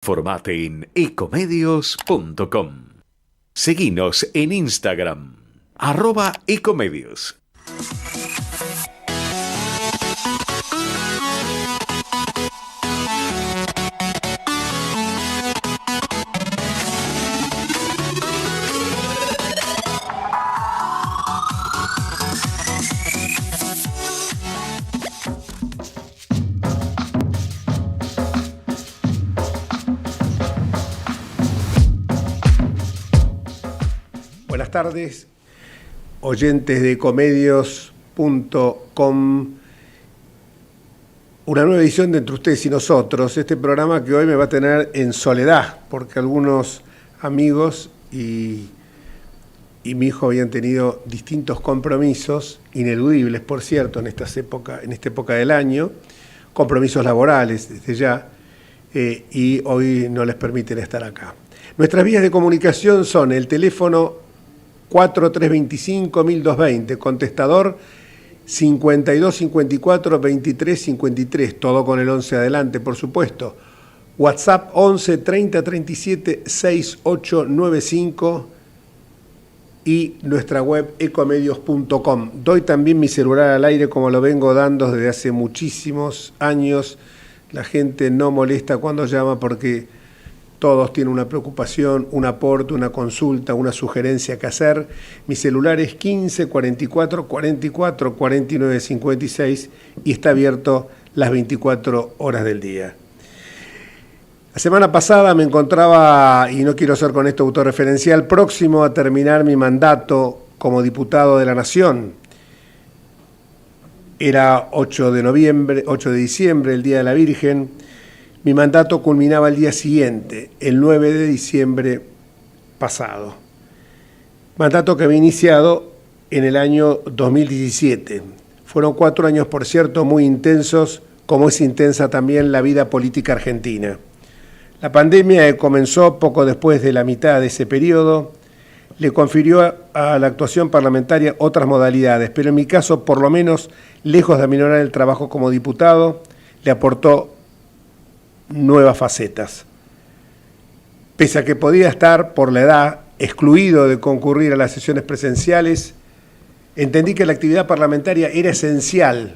Informate en ecomedios.com. Seguinos en Instagram, @ecomedios. Buenas tardes, oyentes de ecomedios.com. Una nueva edición de Entre Ustedes y Nosotros. Este programa que hoy me va a tener en soledad, porque algunos amigos y mi hijo habían tenido distintos compromisos, ineludibles, por cierto, en esta época del año, compromisos laborales desde ya, y hoy no les permiten estar acá. Nuestras vías de comunicación son el teléfono 4325-1220, contestador 5254-2353, todo con el 11 adelante, por supuesto. WhatsApp 11 30 37 6895 y nuestra web ecomedios.com. Doy también mi celular al aire como lo vengo dando desde hace muchísimos años. La gente no molesta cuando llama porque todos tienen una preocupación, un aporte, una consulta, una sugerencia que hacer. Mi celular es 15 44 44 49 56 y está abierto las 24 horas del día. La semana pasada me encontraba, y no quiero ser con esto autorreferencial, próximo a terminar mi mandato como diputado de la Nación. Era 8 de diciembre, el Día de la Virgen. Mi mandato culminaba el día siguiente, el 9 de diciembre pasado. Mandato que había iniciado en el año 2017. Fueron 4 años, por cierto, muy intensos, como es intensa también la vida política argentina. La pandemia comenzó poco después de la mitad de ese periodo, le confirió a la actuación parlamentaria otras modalidades, pero en mi caso, por lo menos, lejos de aminorar el trabajo como diputado, le aportó nuevas facetas. Pese a que podía estar, por la edad, excluido de concurrir a las sesiones presenciales, entendí que la actividad parlamentaria era esencial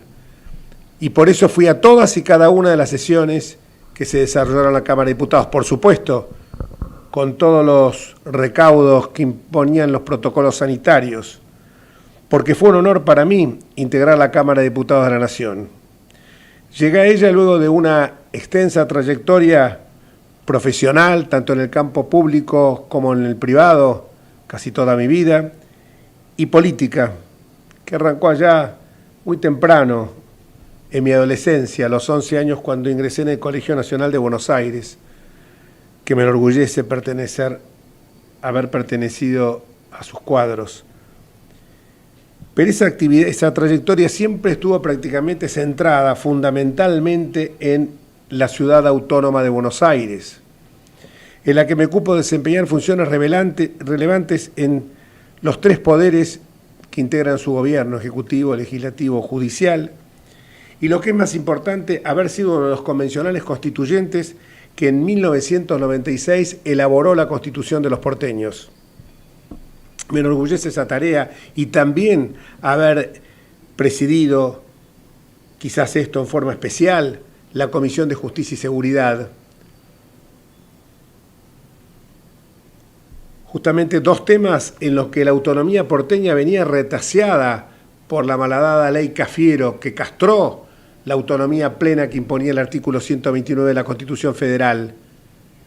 y por eso fui a todas y cada una de las sesiones que se desarrollaron en la Cámara de Diputados, por supuesto, con todos los recaudos que imponían los protocolos sanitarios, porque fue un honor para mí integrar la Cámara de Diputados de la Nación. Llegué a ella luego de una extensa trayectoria profesional, tanto en el campo público como en el privado, casi toda mi vida, y política, que arrancó allá muy temprano, en mi adolescencia, a los 11 años, cuando ingresé en el Colegio Nacional de Buenos Aires, que me enorgullece haber pertenecido a sus cuadros. Pero esa trayectoria siempre estuvo prácticamente centrada fundamentalmente en la ciudad autónoma de Buenos Aires, en la que me ocupo de desempeñar funciones relevantes en los 3 poderes que integran su gobierno: ejecutivo, legislativo, judicial, y lo que es más importante, haber sido uno de los convencionales constituyentes que en 1996 elaboró la Constitución de los porteños. Me enorgullece esa tarea y también haber presidido, quizás esto en forma especial, la Comisión de Justicia y Seguridad. Justamente 2 temas en los que la autonomía porteña venía retaseada por la malhadada ley Cafiero, que castró la autonomía plena que imponía el artículo 129 de la Constitución Federal.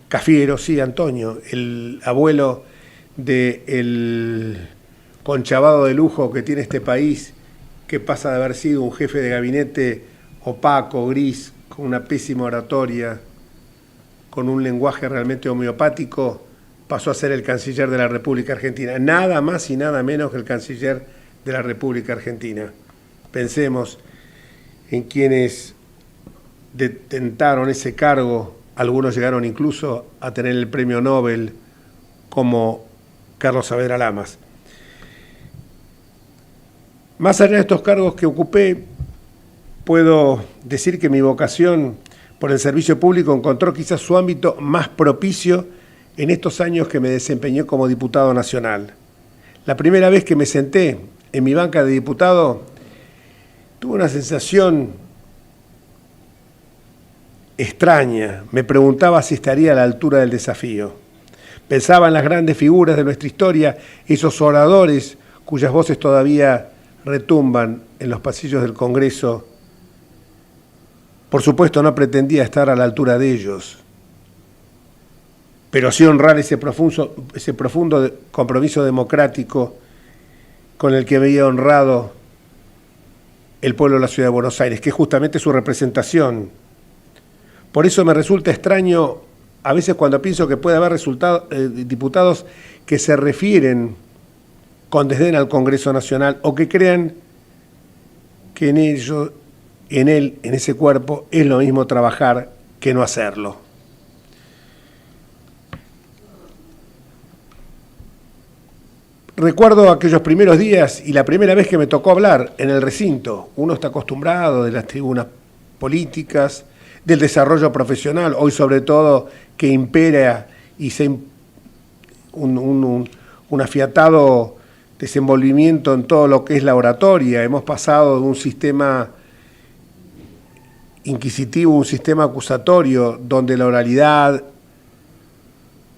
Cafiero, sí, Antonio, el abuelo del conchavado de lujo que tiene este país, que pasa de haber sido un jefe de gabinete opaco, gris, con una pésima oratoria, con un lenguaje realmente homeopático, pasó a ser el canciller de la República Argentina. Nada más y nada menos que el canciller de la República Argentina. Pensemos en quienes detentaron ese cargo, algunos llegaron incluso a tener el premio Nobel, como Carlos Saavedra Lamas. Más allá de estos cargos que ocupé, puedo decir que mi vocación por el servicio público encontró quizás su ámbito más propicio en estos años que me desempeñé como diputado nacional. La primera vez que me senté en mi banca de diputado, tuve una sensación extraña. Me preguntaba si estaría a la altura del desafío. Pensaba en las grandes figuras de nuestra historia, esos oradores cuyas voces todavía retumban en los pasillos del Congreso. Por supuesto, no pretendía estar a la altura de ellos, pero sí honrar ese profundo compromiso democrático con el que veía honrado el pueblo de la Ciudad de Buenos Aires, que es justamente su representación. Por eso me resulta extraño a veces cuando pienso que puede haber diputados que se refieren con desdén al Congreso Nacional o que crean que en ese cuerpo, es lo mismo trabajar que no hacerlo. Recuerdo aquellos primeros días y la primera vez que me tocó hablar en el recinto. Uno está acostumbrado de las tribunas políticas, del desarrollo profesional, hoy sobre todo que impera y un afiatado desenvolvimiento en todo lo que es la oratoria. Hemos pasado de un sistema inquisitivo, un sistema acusatorio, donde la oralidad,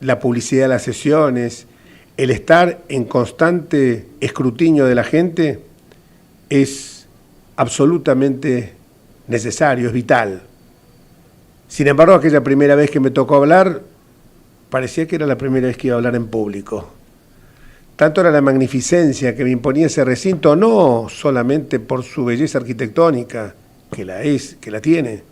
la publicidad de las sesiones, el estar en constante escrutinio de la gente es absolutamente necesario, es vital. Sin embargo, aquella primera vez que me tocó hablar, parecía que era la primera vez que iba a hablar en público. Tanto era la magnificencia que me imponía ese recinto, no solamente por su belleza arquitectónica, que la tiene,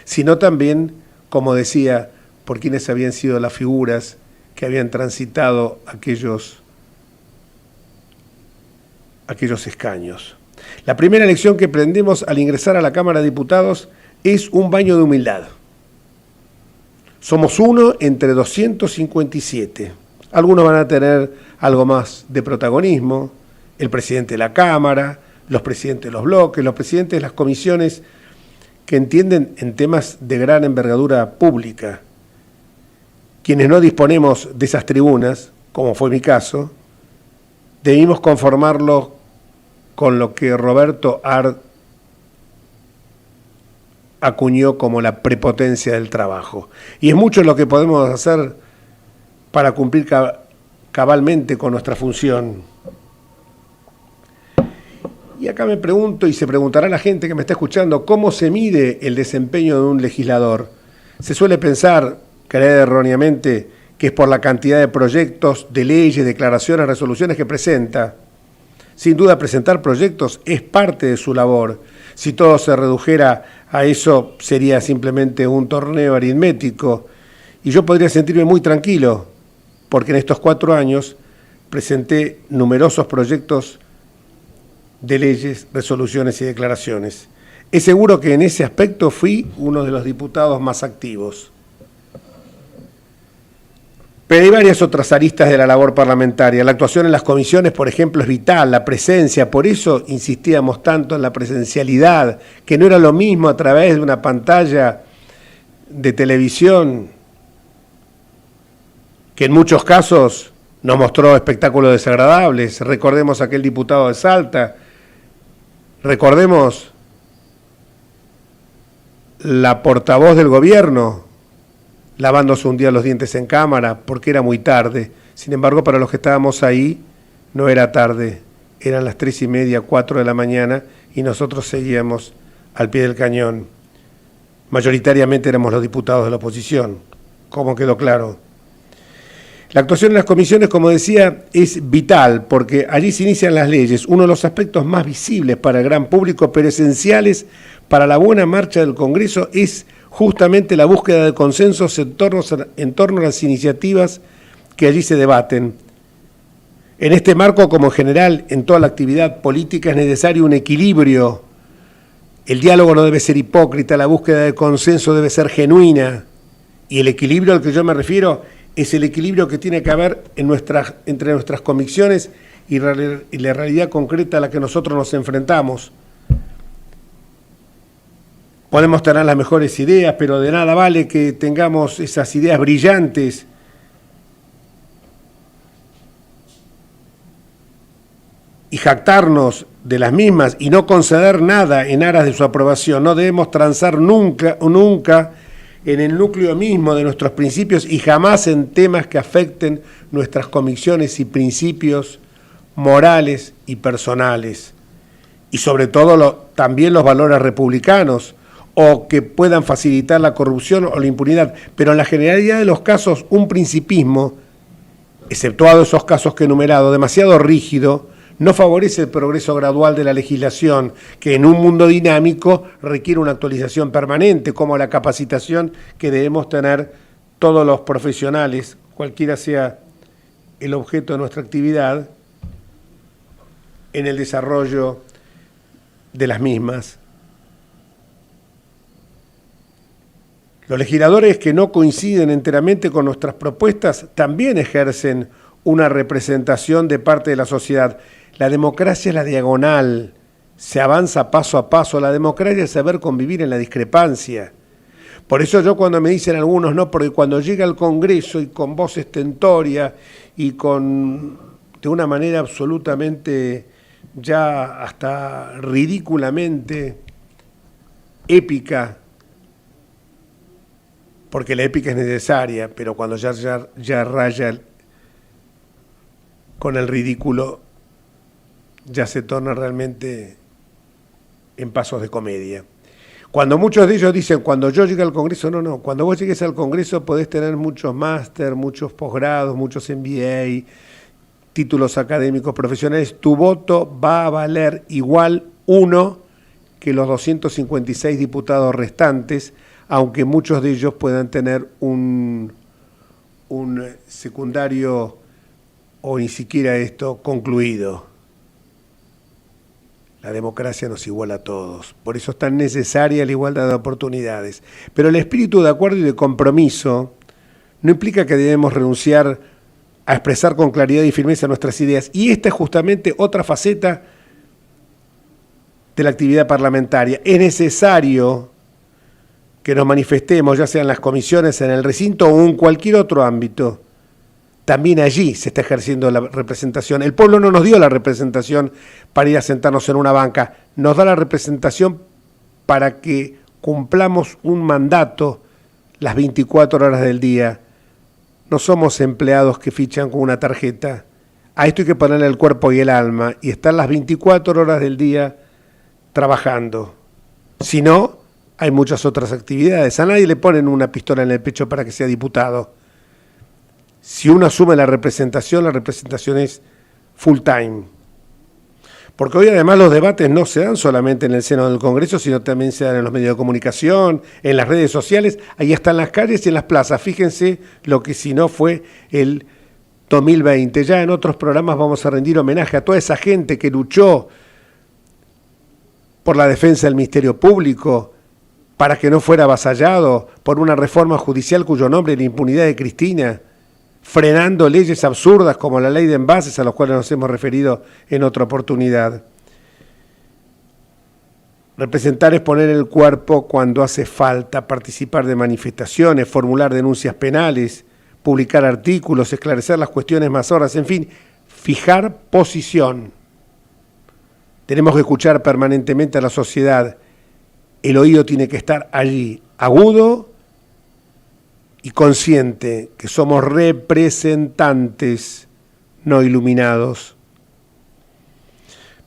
sino también, como decía, por quienes habían sido las figuras que habían transitado aquellos escaños. La primera lección que aprendemos al ingresar a la Cámara de Diputados es un baño de humildad. Somos uno entre 257. Algunos van a tener algo más de protagonismo, el presidente de la Cámara, los presidentes de los bloques, los presidentes de las comisiones que entienden en temas de gran envergadura pública. Quienes no disponemos de esas tribunas, como fue mi caso, debimos conformarlo con lo que Roberto Ard acuñó como la prepotencia del trabajo. Y es mucho lo que podemos hacer para cumplir cabalmente con nuestra función. Y acá me pregunto, y se preguntará la gente que me está escuchando, ¿cómo se mide el desempeño de un legislador? Se suele pensar, creer erróneamente, que es por la cantidad de proyectos, de leyes, declaraciones, resoluciones que presenta. Sin duda, presentar proyectos es parte de su labor. Si todo se redujera a eso, sería simplemente un torneo aritmético. Y yo podría sentirme muy tranquilo, porque en estos 4 años presenté numerosos proyectos de leyes, resoluciones y declaraciones. Es seguro que en ese aspecto fui uno de los diputados más activos. Pero hay varias otras aristas de la labor parlamentaria. La actuación en las comisiones, por ejemplo, es vital, la presencia. Por eso insistíamos tanto en la presencialidad, que no era lo mismo a través de una pantalla de televisión, que en muchos casos nos mostró espectáculos desagradables. Recordemos aquel diputado de Salta, recordemos la portavoz del gobierno, lavándose un día los dientes en cámara porque era muy tarde. Sin embargo, para los que estábamos ahí, no era tarde, eran las 3:30, 4 de la mañana y nosotros seguíamos al pie del cañón. Mayoritariamente éramos los diputados de la oposición, como quedó claro. La actuación en las comisiones, como decía, es vital porque allí se inician las leyes, uno de los aspectos más visibles para el gran público, pero esenciales para la buena marcha del Congreso es justamente la búsqueda de consensos en torno a las iniciativas que allí se debaten. En este marco, como en general en toda la actividad política, es necesario un equilibrio. El diálogo no debe ser hipócrita, la búsqueda de consenso debe ser genuina. Y el equilibrio al que yo me refiero es el equilibrio que tiene que haber entre nuestras convicciones y la realidad concreta a la que nosotros nos enfrentamos. Podemos tener las mejores ideas, pero de nada vale que tengamos esas ideas brillantes y jactarnos de las mismas y no conceder nada en aras de su aprobación. No debemos transar nunca en el núcleo mismo de nuestros principios y jamás en temas que afecten nuestras convicciones y principios morales y personales. Y sobre todo también los valores republicanos, o que puedan facilitar la corrupción o la impunidad. Pero en la generalidad de los casos, un principismo, exceptuado esos casos que he enumerado, demasiado rígido, no favorece el progreso gradual de la legislación, que en un mundo dinámico requiere una actualización permanente, como la capacitación que debemos tener todos los profesionales, cualquiera sea el objeto de nuestra actividad, en el desarrollo de las mismas. Los legisladores que no coinciden enteramente con nuestras propuestas también ejercen una representación de parte de la sociedad. La democracia es la diagonal, se avanza paso a paso. La democracia es saber convivir en la discrepancia. Por eso yo cuando me dicen algunos, no, porque cuando llega al Congreso y con voz estentoria y de una manera absolutamente ya hasta ridículamente épica, porque la épica es necesaria, pero cuando ya raya con el ridículo, ya se torna realmente en pasos de comedia. Cuando muchos de ellos dicen, cuando yo llegue al Congreso, no, cuando vos llegues al Congreso podés tener muchos máster, muchos posgrados, muchos MBA, títulos académicos profesionales, tu voto va a valer igual uno que los 256 diputados restantes, aunque muchos de ellos puedan tener un secundario o ni siquiera esto concluido. La democracia nos iguala a todos, por eso es tan necesaria la igualdad de oportunidades. Pero el espíritu de acuerdo y de compromiso no implica que debemos renunciar a expresar con claridad y firmeza nuestras ideas. Y esta es justamente otra faceta de la actividad parlamentaria. Es necesario que nos manifestemos, ya sea en las comisiones, en el recinto o en cualquier otro ámbito. También allí se está ejerciendo la representación. El pueblo no nos dio la representación para ir a sentarnos en una banca, nos da la representación para que cumplamos un mandato las 24 horas del día. No somos empleados que fichan con una tarjeta. A esto hay que ponerle el cuerpo y el alma y estar las 24 horas del día trabajando. Si no, hay muchas otras actividades. A nadie le ponen una pistola en el pecho para que sea diputado. Si uno asume la representación es full time. Porque hoy además los debates no se dan solamente en el seno del Congreso, sino también se dan en los medios de comunicación, en las redes sociales, ahí están las calles y en las plazas. Fíjense lo que si no fue el 2020. Ya en otros programas vamos a rendir homenaje a toda esa gente que luchó por la defensa del Ministerio Público, para que no fuera avasallado por una reforma judicial cuyo nombre es la impunidad de Cristina, frenando leyes absurdas como la ley de envases a los cuales nos hemos referido en otra oportunidad. Representar es poner el cuerpo cuando hace falta, participar de manifestaciones, formular denuncias penales, publicar artículos, esclarecer las cuestiones más horas, en fin, fijar posición. Tenemos que escuchar permanentemente a la sociedad. El oído tiene que estar allí, agudo y consciente que somos representantes, no iluminados.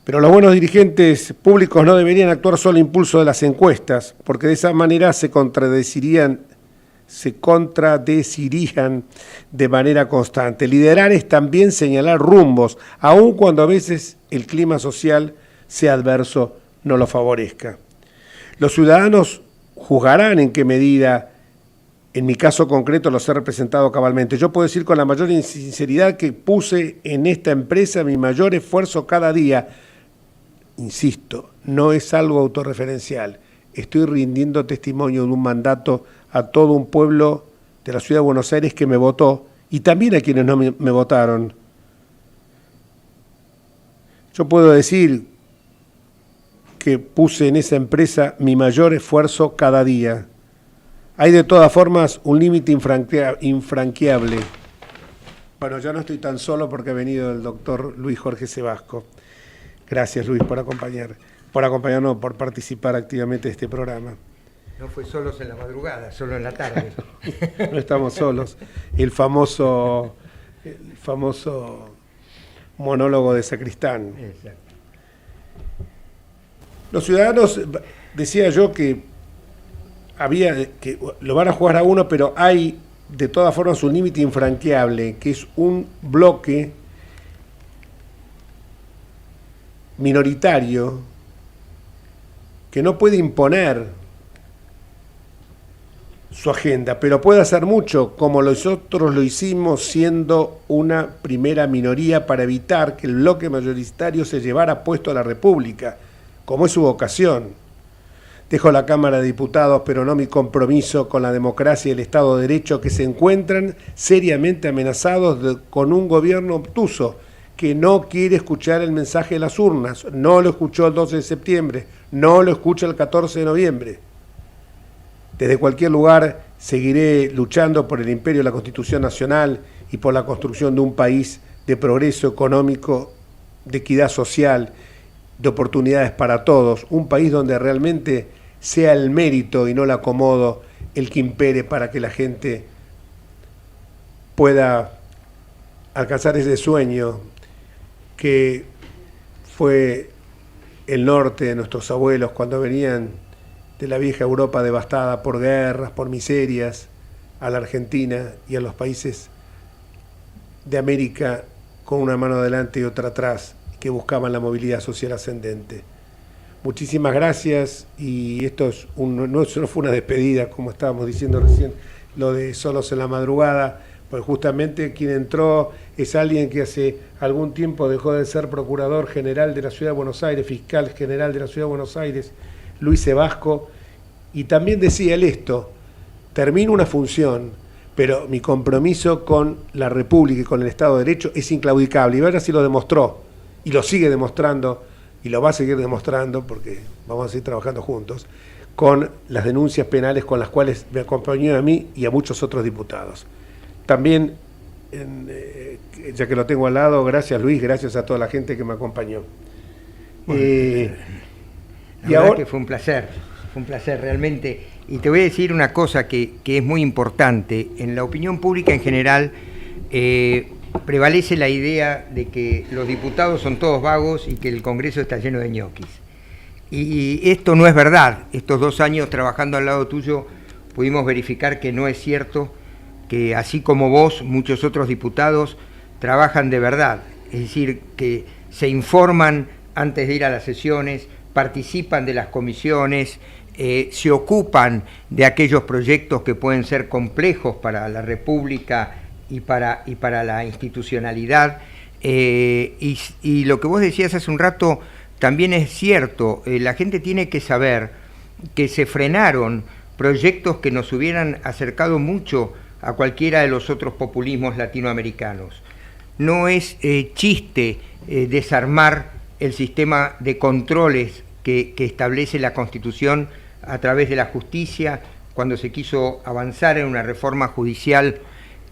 Pero los buenos dirigentes públicos no deberían actuar solo a impulso de las encuestas, porque de esa manera se contradecirían de manera constante. Liderar es también señalar rumbos, aun cuando a veces el clima social sea adverso, no lo favorezca. Los ciudadanos juzgarán en qué medida, en mi caso concreto, los he representado cabalmente. Yo puedo decir con la mayor sinceridad que puse en esta empresa mi mayor esfuerzo cada día. Insisto, no es algo autorreferencial. Estoy rindiendo testimonio de un mandato a todo un pueblo de la ciudad de Buenos Aires que me votó y también a quienes no me votaron. Yo puedo decir que puse en esa empresa mi mayor esfuerzo cada día. Hay de todas formas un límite infranqueable. Bueno, ya no estoy tan solo porque ha venido el doctor Luis Jorge Sebasco. Gracias, Luis, por acompañarnos, por participar activamente de este programa. No fue solos en la madrugada, solo en la tarde. No estamos solos. El famoso monólogo de Sacristán. Exacto. Los ciudadanos, decía yo que lo van a jugar a uno, pero hay de todas formas un límite infranqueable, que es un bloque minoritario que no puede imponer su agenda, pero puede hacer mucho, como nosotros lo hicimos siendo una primera minoría para evitar que el bloque mayoritario se llevara puesto a la República, como es su vocación. Dejo la Cámara de Diputados, pero no mi compromiso con la democracia y el Estado de Derecho, que se encuentran seriamente amenazados con un gobierno obtuso que no quiere escuchar el mensaje de las urnas. No lo escuchó el 12 de septiembre, no lo escucha el 14 de noviembre. Desde cualquier lugar seguiré luchando por el imperio de la Constitución Nacional y por la construcción de un país de progreso económico, de equidad social, de oportunidades para todos, un país donde realmente sea el mérito y no el acomodo el que impere para que la gente pueda alcanzar ese sueño que fue el norte de nuestros abuelos cuando venían de la vieja Europa devastada por guerras, por miserias, a la Argentina y a los países de América con una mano adelante y otra atrás, que buscaban la movilidad social ascendente. Muchísimas gracias, y esto no fue una despedida, como estábamos diciendo recién, lo de Solos en la Madrugada, pues justamente quien entró es alguien que hace algún tiempo dejó de ser Procurador General de la Ciudad de Buenos Aires, Fiscal General de la Ciudad de Buenos Aires, Luis Sebasco, y también decía él esto: termino una función, pero mi compromiso con la República y con el Estado de Derecho es inclaudicable, y ahora sí lo demostró, y lo sigue demostrando, y lo va a seguir demostrando, porque vamos a seguir trabajando juntos, con las denuncias penales con las cuales me acompañó a mí y a muchos otros diputados. También, ya que lo tengo al lado, gracias Luis, gracias a toda la gente que me acompañó. Bueno, la verdad que fue un placer realmente. Y te voy a decir una cosa que es muy importante. En la opinión pública en general prevalece la idea de que los diputados son todos vagos y que el Congreso está lleno de ñoquis. Y esto no es verdad. Estos 2 años trabajando al lado tuyo pudimos verificar que no es cierto, que así como vos, muchos otros diputados trabajan de verdad. Es decir, que se informan antes de ir a las sesiones, participan de las comisiones, se ocupan de aquellos proyectos que pueden ser complejos para la República y para la institucionalidad. Y lo que vos decías hace un rato también es cierto. La gente tiene que saber que se frenaron proyectos que nos hubieran acercado mucho a cualquiera de los otros populismos latinoamericanos. No es chiste desarmar el sistema de controles que establece la Constitución a través de la justicia, cuando se quiso avanzar en una reforma judicial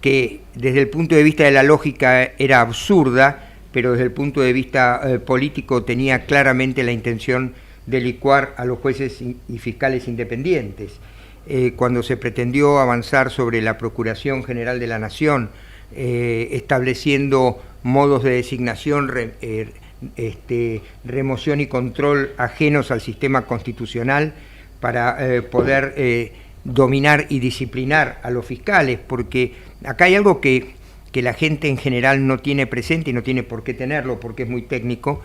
que desde el punto de vista de la lógica era absurda, pero desde el punto de vista político tenía claramente la intención de licuar a los jueces y fiscales independientes. Cuando se pretendió avanzar sobre la Procuración General de la Nación, estableciendo modos de designación, remoción y control ajenos al sistema constitucional para poder dominar y disciplinar a los fiscales, porque acá hay algo que la gente en general no tiene presente y no tiene por qué tenerlo porque es muy técnico,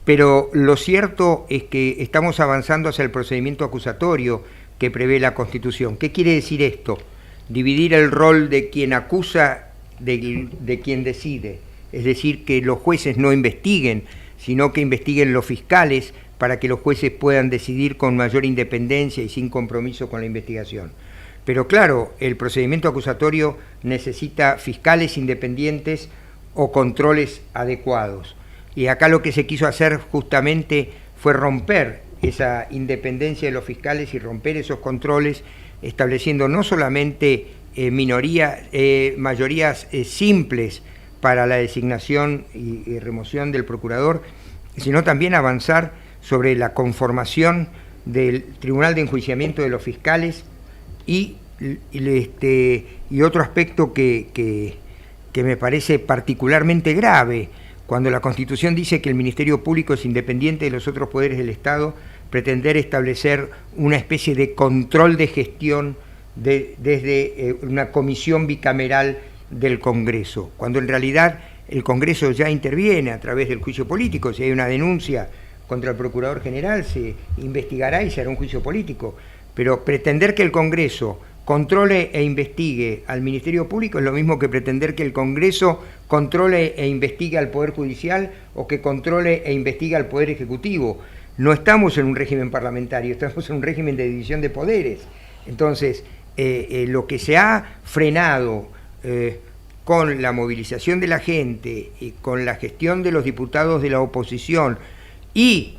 pero lo cierto es que estamos avanzando hacia el procedimiento acusatorio que prevé la Constitución. ¿Qué quiere decir esto? Dividir el rol de quien acusa de quien decide, es decir, que los jueces no investiguen, sino que investiguen los fiscales para que los jueces puedan decidir con mayor independencia y sin compromiso con la investigación. Pero claro, el procedimiento acusatorio necesita fiscales independientes o controles adecuados. Y acá lo que se quiso hacer justamente fue romper esa independencia de los fiscales y romper esos controles, estableciendo no solamente mayorías simples para la designación y remoción del procurador, sino también avanzar sobre la conformación del Tribunal de Enjuiciamiento de los Fiscales y otro aspecto que me parece particularmente grave, cuando la Constitución dice que el Ministerio Público es independiente de los otros poderes del Estado, pretender establecer una especie de control de gestión desde una comisión bicameral del Congreso, cuando en realidad el Congreso ya interviene a través del juicio político. Si hay una denuncia contra el Procurador General, se investigará y se hará un juicio político, pero pretender que el Congreso controle e investigue al Ministerio Público es lo mismo que pretender que el Congreso controle e investigue al Poder Judicial o que controle e investigue al Poder Ejecutivo. No estamos en un régimen parlamentario, estamos en un régimen de división de poderes. Entonces, lo que se ha frenado con la movilización de la gente y con la gestión de los diputados de la oposición y,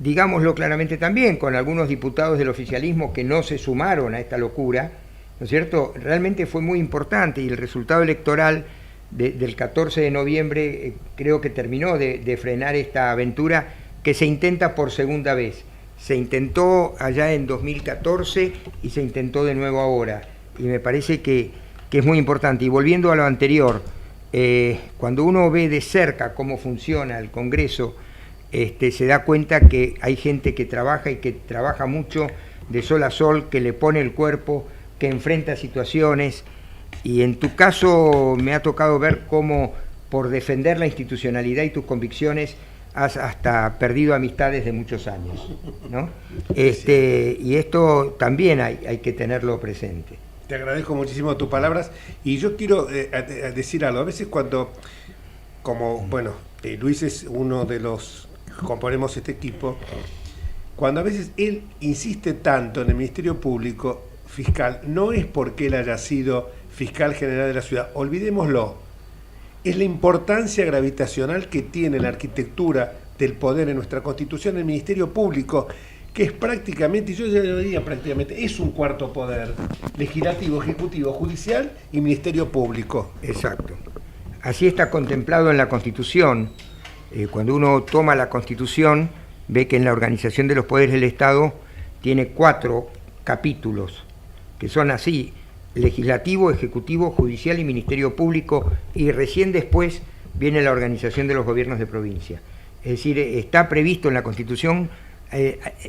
digámoslo claramente también, con algunos diputados del oficialismo que no se sumaron a esta locura, ¿no es cierto?, realmente fue muy importante, y el resultado electoral del 14 de noviembre creo que terminó de frenar esta aventura que se intenta por segunda vez. Se intentó allá en 2014 y se intentó de nuevo ahora, y me parece que es muy importante. Y volviendo a lo anterior, cuando uno ve de cerca cómo funciona el Congreso, se da cuenta que hay gente que trabaja y que trabaja mucho de sol a sol, que le pone el cuerpo, que enfrenta situaciones, y en tu caso me ha tocado ver cómo por defender la institucionalidad y tus convicciones has hasta perdido amistades de muchos años, ¿no? Y esto también hay que tenerlo presente. Te agradezco muchísimo tus palabras, y yo quiero decir algo. A veces cuando, Luis es uno de los que componemos este equipo, cuando a veces él insiste tanto en el Ministerio Público Fiscal, no es porque él haya sido fiscal general de la ciudad, olvidémoslo, es la importancia gravitacional que tiene la arquitectura del poder en nuestra Constitución, el Ministerio Público, que es prácticamente, yo ya lo diría prácticamente, es un cuarto poder: legislativo, ejecutivo, judicial y Ministerio Público. Exacto. Así está contemplado en la Constitución. Cuando uno toma la Constitución, ve que en la organización de los poderes del Estado tiene 4 capítulos, que son así: legislativo, ejecutivo, judicial y Ministerio Público, y recién después viene la organización de los gobiernos de provincia. Es decir, está previsto en la Constitución,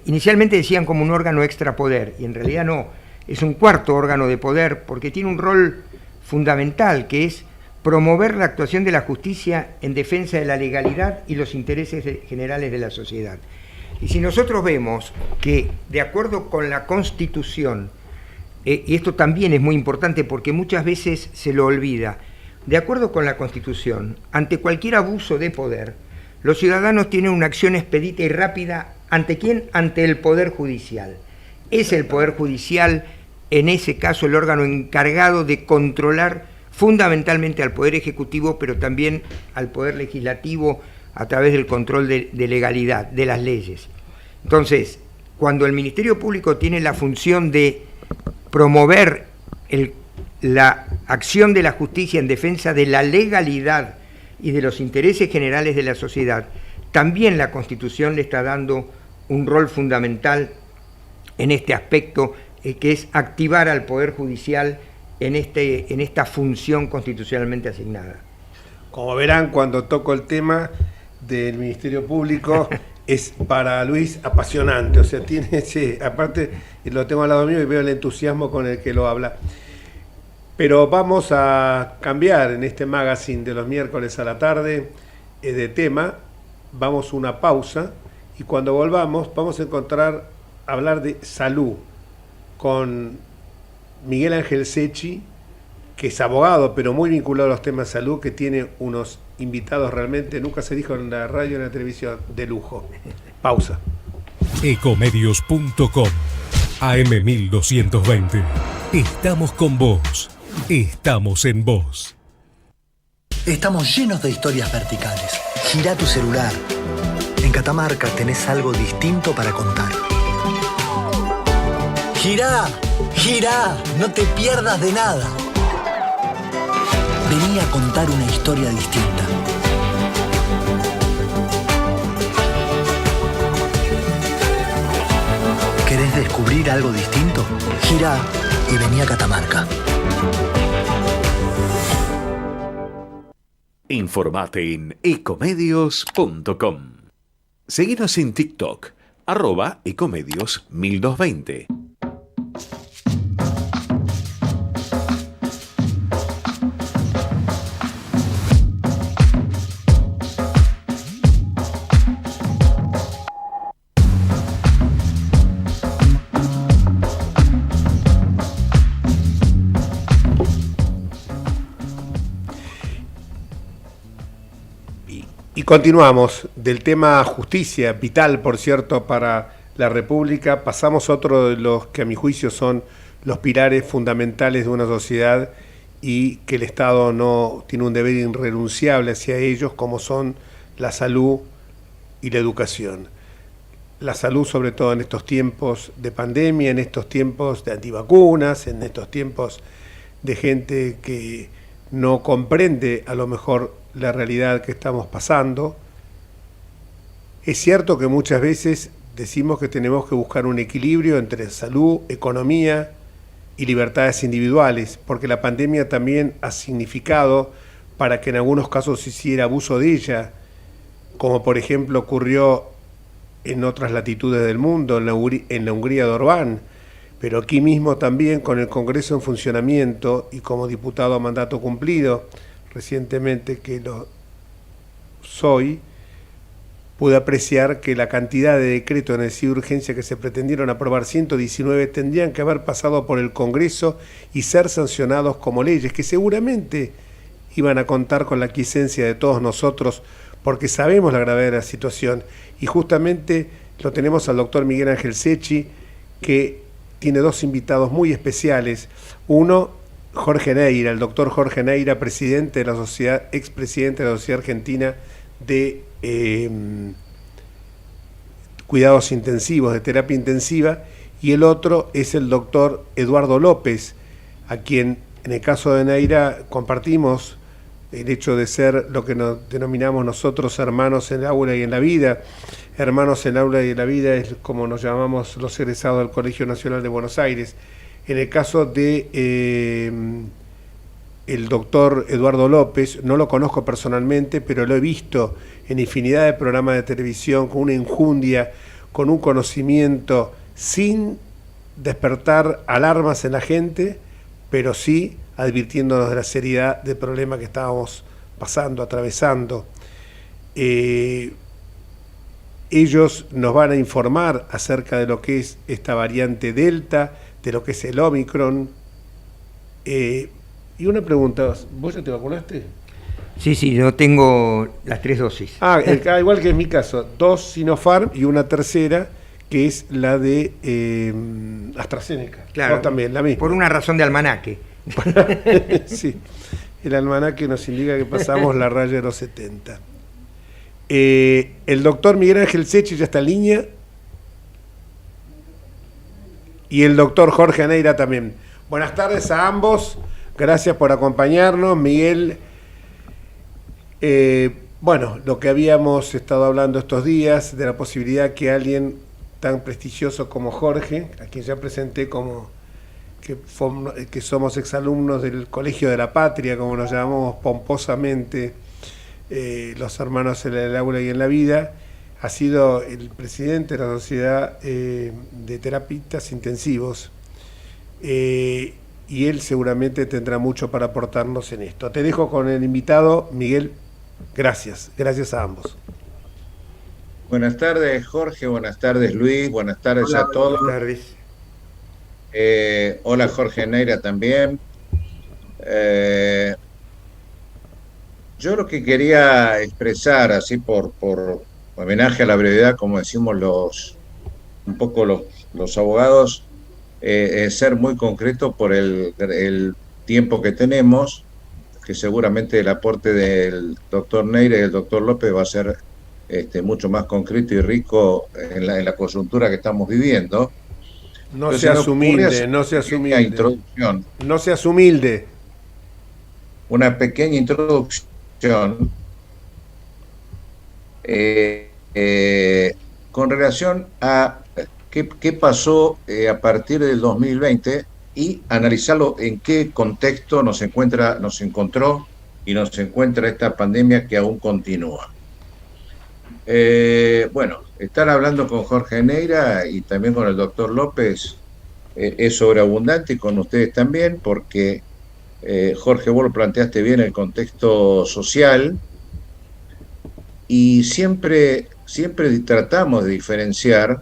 inicialmente decían como un órgano extrapoder, y en realidad no, es un cuarto órgano de poder, porque tiene un rol fundamental, que es promover la actuación de la justicia en defensa de la legalidad y los intereses generales de la sociedad. Y si nosotros vemos que, de acuerdo con la Constitución, y esto también es muy importante porque muchas veces se lo olvida, de acuerdo con la Constitución, ante cualquier abuso de poder, los ciudadanos tienen una acción expedita y rápida. ¿Ante quién? Ante el Poder Judicial. Es el Poder Judicial, en ese caso, el órgano encargado de controlar fundamentalmente al Poder Ejecutivo, pero también al Poder Legislativo a través del control de legalidad, de las leyes. Entonces, cuando el Ministerio Público tiene la función de promover la acción de la justicia en defensa de la legalidad y de los intereses generales de la sociedad, también la Constitución le está dando un rol fundamental en este aspecto, que es activar al Poder Judicial en esta función constitucionalmente asignada. Como verán, cuando toco el tema del Ministerio Público, es para Luis apasionante, o sea, aparte lo tengo al lado mío y veo el entusiasmo con el que lo habla. Pero vamos a cambiar en este magazine de los miércoles a la tarde de tema. Vamos a una pausa, y cuando volvamos vamos a hablar de salud con Miguel Ángel Secchi, que es abogado pero muy vinculado a los temas de salud, que tiene unos invitados realmente, nunca se dijo en la radio y en la televisión, de lujo. Pausa. Ecomedios.com AM 1220. Estamos con vos. Estamos en vos. Estamos llenos de historias verticales. Gira tu celular. En Catamarca tenés algo distinto para contar. Girá, girá, no te pierdas de nada. Vení a contar una historia distinta. ¿Querés descubrir algo distinto? Girá y vení a Catamarca. Informate en ecomedios.com. Seguinos en TikTok, @ecomedios1220. Y continuamos del tema justicia, vital por cierto para la República. Pasamos a otro de los que a mi juicio son los pilares fundamentales de una sociedad y que el Estado no tiene un deber irrenunciable hacia ellos, como son la salud y la educación. La salud, sobre todo en estos tiempos de pandemia, en estos tiempos de antivacunas, en estos tiempos de gente que no comprende a lo mejor la realidad que estamos pasando. Es cierto que muchas veces decimos que tenemos que buscar un equilibrio entre salud, economía y libertades individuales, porque la pandemia también ha significado para que en algunos casos se hiciera abuso de ella, como por ejemplo ocurrió en otras latitudes del mundo, en la Hungría de Orbán, pero aquí mismo también con el Congreso en funcionamiento y como diputado a mandato cumplido, recientemente que lo soy, pude apreciar que la cantidad de decretos de necesidad de urgencia que se pretendieron aprobar, 119, tendrían que haber pasado por el Congreso y ser sancionados como leyes, que seguramente iban a contar con la quiesencia de todos nosotros, porque sabemos la gravedad de la situación. Y justamente lo tenemos al doctor Miguel Ángel Secchi, que tiene dos invitados muy especiales. Uno, Jorge Neira, el doctor Jorge Neira, presidente de la sociedad, expresidente de la Sociedad Argentina de Cuidados Intensivos, de Terapia Intensiva, y el otro es el doctor Eduardo López, a quien en el caso de Neira compartimos el hecho de ser lo que nos denominamos nosotros hermanos en el aula y en la vida. Hermanos en el aula y en la vida es como nos llamamos los egresados del Colegio Nacional de Buenos Aires. En el caso de el doctor Eduardo López, no lo conozco personalmente, pero lo he visto en infinidad de programas de televisión, con una enjundia, con un conocimiento, sin despertar alarmas en la gente, pero sí advirtiéndonos de la seriedad del problema que estábamos pasando, atravesando. Ellos nos van a informar acerca de lo que es esta variante Delta, de lo que es el Omicron. Y una pregunta, ¿vos ya te vacunaste? Sí, yo tengo las 3 dosis. Igual que en mi caso, 2 Sinopharm y una tercera, que es la de AstraZeneca. Claro, vos también, la misma. Por una razón de almanaque. Sí, el almanaque nos indica que pasamos la raya de los 70. El doctor Miguel Ángel Secchi ya está en línea. Y el doctor Jorge Neira también. Buenas tardes a ambos. Gracias por acompañarnos. Miguel, bueno, lo que habíamos estado hablando estos días, de la posibilidad que alguien tan prestigioso como Jorge, a quien ya presenté como que somos exalumnos del Colegio de la Patria, como nos llamamos pomposamente los hermanos en el aula y en la vida, ha sido el presidente de la Sociedad de Terapistas Intensivos, y él seguramente tendrá mucho para aportarnos en esto. Te dejo con el invitado, Miguel. Gracias a ambos. Buenas tardes, Jorge, buenas tardes, Luis, buenas tardes. Hola, a todos. Buenas tardes. Hola, Jorge Neira también. Yo lo que quería expresar, así por homenaje a la brevedad, como decimos los abogados, es ser muy concreto por el tiempo que tenemos, que seguramente el aporte del doctor Neira y del doctor López va a ser mucho más concreto y rico en la coyuntura que estamos viviendo. No Pero seas se me ocurre humilde, hacer no seas una pequeña humilde. introducción, No seas humilde. una pequeña introducción con relación a qué pasó a partir del 2020 y analizarlo en qué contexto nos encontró y nos encuentra esta pandemia que aún continúa. Bueno, estar hablando con Jorge Neira y también con el doctor López es sobreabundante, y con ustedes también, porque Jorge, vos lo planteaste bien, el contexto social, y siempre tratamos de diferenciar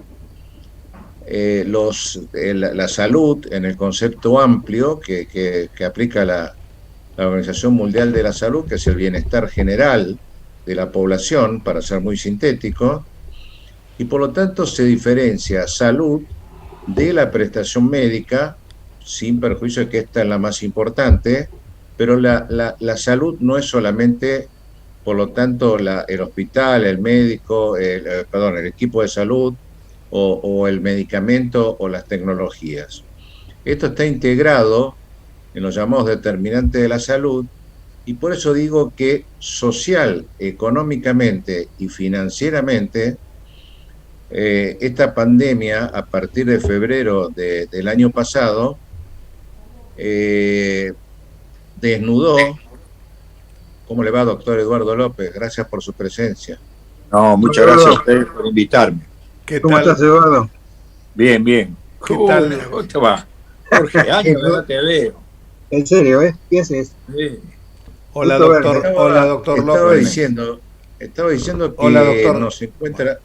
la salud en el concepto amplio que aplica la Organización Mundial de la Salud, que es el bienestar general de la población, para ser muy sintético, y por lo tanto se diferencia salud de la prestación médica, sin perjuicio de que esta es la más importante, pero la salud no es solamente, por lo tanto, el hospital, el médico, el equipo de salud o el medicamento o las tecnologías. Esto está integrado en los llamados determinantes de la salud, y por eso digo que social, económicamente y financieramente, esta pandemia, a partir de febrero del año pasado, desnudó. ¿Cómo le va, doctor Eduardo López? Gracias por su presencia. No, muchas gracias a ustedes por invitarme. ¿Qué ¿Cómo tal? estás, Eduardo? Bien, bien. ¿Qué tal? ¿Cómo te va? Jorge, años que no te veo. En serio, ¿eh? ¿Qué haces? Sí. Hola, Gusto doctor. verte. Hola, doctor Estaba López. estaba diciendo que Hola, doctor. nos encuentra...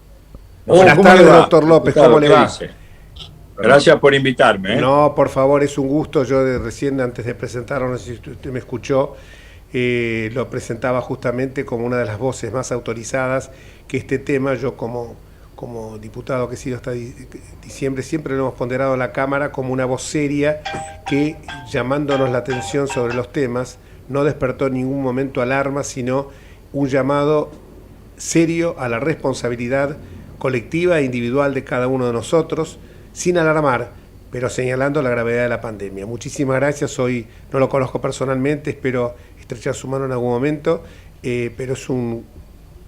Buenas ¿Cómo tardes, le va? doctor López. Diputado, ¿Cómo le ¿qué va? dice? Gracias por invitarme. No, por favor, es un gusto. Yo recién, antes de presentarlo, no sé si usted me escuchó, lo presentaba justamente como una de las voces más autorizadas, que este tema, yo como diputado que he sido hasta diciembre, siempre lo hemos ponderado a la Cámara como una voz seria que, llamándonos la atención sobre los temas, no despertó en ningún momento alarma, sino un llamado serio a la responsabilidad colectiva e individual de cada uno de nosotros, sin alarmar, pero señalando la gravedad de la pandemia. Muchísimas gracias. Hoy no lo conozco personalmente, espero estrechar su mano en algún momento, pero es un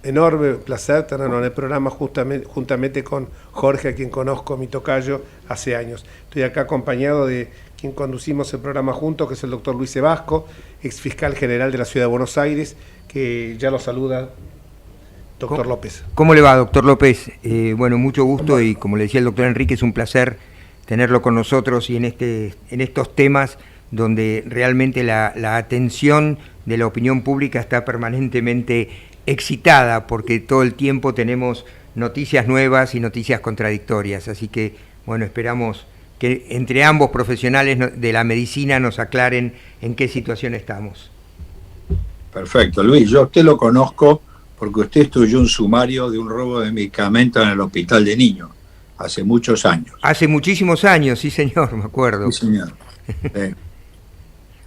enorme placer tenerlo en el programa juntamente con Jorge, a quien conozco, mi tocayo, hace años. Estoy acá acompañado de quien conducimos el programa juntos, que es el doctor Luis Ebasco, ex fiscal general de la Ciudad de Buenos Aires, que ya lo saluda doctor López. ¿Cómo le va, doctor López? Bueno, mucho gusto, y como le decía el doctor Enrique, es un placer tenerlo con nosotros y en estos temas donde realmente la atención de la opinión pública está permanentemente excitada, porque todo el tiempo tenemos noticias nuevas y noticias contradictorias. Así que, bueno, esperamos que entre ambos profesionales de la medicina nos aclaren en qué situación estamos. Perfecto, Luis. Yo a usted lo conozco porque usted estudió un sumario de un robo de medicamentos en el hospital de niños, hace muchos años. Hace muchísimos años, sí señor, me acuerdo. Sí, señor. Pero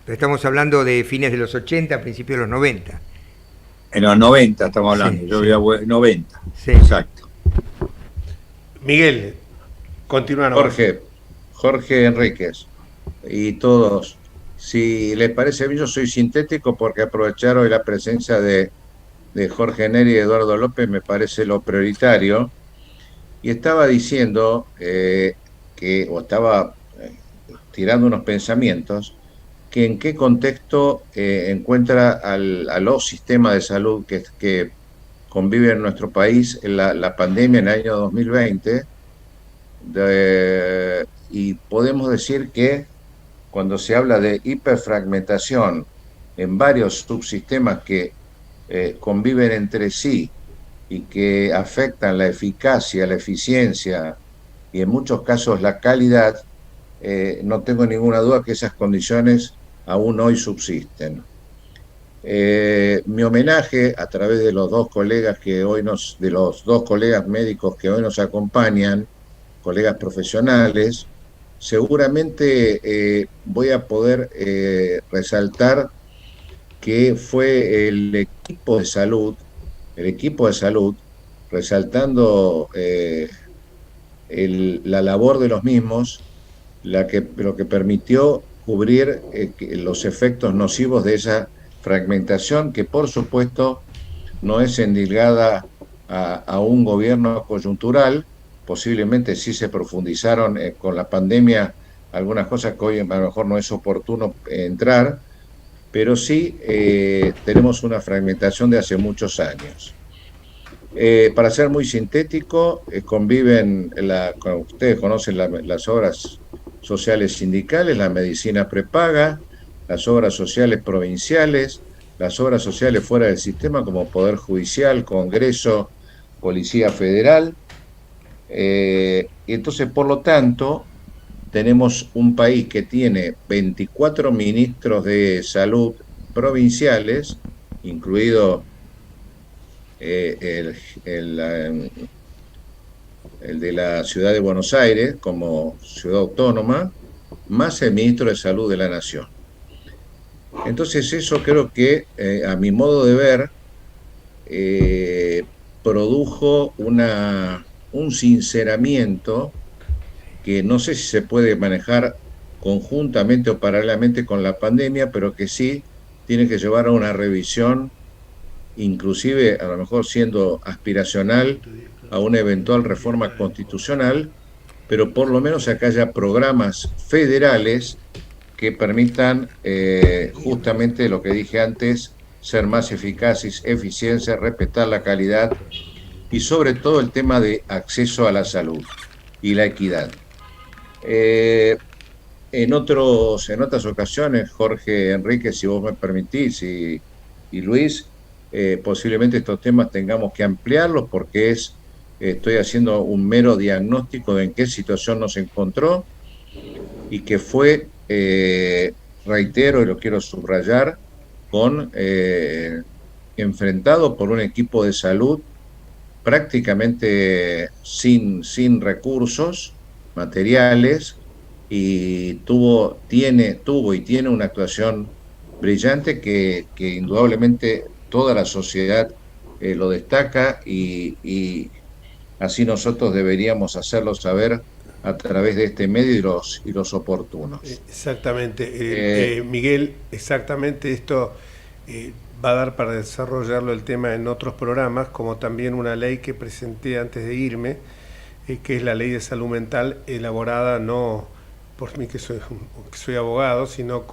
estamos hablando de fines de los 80, principios de los 90. En los 90 estamos hablando, Sí, yo sí. voy a 90. Sí. Exacto. Miguel, continúa. Jorge Enríquez y todos, si les parece bien, yo soy sintético porque aprovechar hoy la presencia de Jorge Neri y Eduardo López me parece lo prioritario, y estaba diciendo estaba tirando unos pensamientos, que en qué contexto encuentra a los sistemas de salud que conviven en nuestro país en la pandemia en el año 2020, y podemos decir que cuando se habla de hiperfragmentación en varios subsistemas que conviven entre sí y que afectan la eficacia, la eficiencia y en muchos casos la calidad, no tengo ninguna duda que esas condiciones aún hoy subsisten. Mi homenaje a través de los dos colegas médicos que hoy nos acompañan, colegas profesionales. Seguramente voy a poder resaltar que fue el equipo de salud resaltando la labor de los mismos, lo que permitió cubrir los efectos nocivos de esa fragmentación, que por supuesto no es endilgada a un gobierno coyuntural. Posiblemente sí se profundizaron con la pandemia algunas cosas que hoy a lo mejor no es oportuno entrar, pero sí tenemos una fragmentación de hace muchos años. Para ser muy sintético, conviven, ustedes conocen las obras sociales sindicales, la medicina prepaga, las obras sociales provinciales, las obras sociales fuera del sistema como Poder Judicial, Congreso, Policía Federal. Y entonces, por lo tanto, tenemos un país que tiene 24 ministros de salud provinciales, incluido el de la ciudad de Buenos Aires como ciudad autónoma, más el ministro de Salud de la Nación. Entonces eso creo que, a mi modo de ver, produjo un sinceramiento que no sé si se puede manejar conjuntamente o paralelamente con la pandemia, pero que sí tiene que llevar a una revisión, inclusive a lo mejor siendo aspiracional a una eventual reforma constitucional, pero por lo menos acá haya programas federales que permitan justamente lo que dije antes, ser más eficaces, eficiencia, respetar la calidad y sobre todo el tema de acceso a la salud y la equidad. En otras ocasiones, Jorge, Enrique, si vos me permitís, y Luis, posiblemente estos temas tengamos que ampliarlos porque estoy haciendo un mero diagnóstico de en qué situación nos encontró y que fue, reitero y lo quiero subrayar, enfrentado por un equipo de salud prácticamente sin recursos materiales, y tuvo y tiene una actuación brillante que indudablemente toda la sociedad lo destaca, y así nosotros deberíamos hacerlo saber a través de este medio y los oportunos. Exactamente, Miguel, exactamente esto va a dar para desarrollarlo el tema en otros programas, como también una ley que presenté antes de irme, que es la ley de salud mental, elaborada no por mí que soy abogado, sino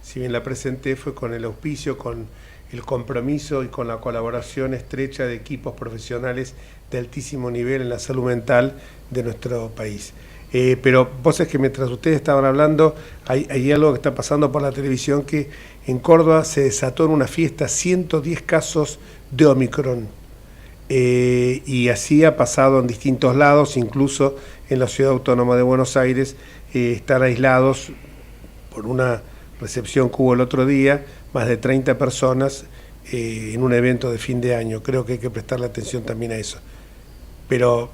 si bien la presenté, fue con el auspicio, con el compromiso y con la colaboración estrecha de equipos profesionales de altísimo nivel en la salud mental de nuestro país. Pero vos es que mientras ustedes estaban hablando, hay algo que está pasando por la televisión, que en Córdoba se desató en una fiesta 110 casos de Omicron. Y así ha pasado en distintos lados, incluso en la Ciudad Autónoma de Buenos Aires, están aislados por una recepción que hubo el otro día, más de 30 personas en un evento de fin de año. Creo que hay que prestarle atención también a eso. Pero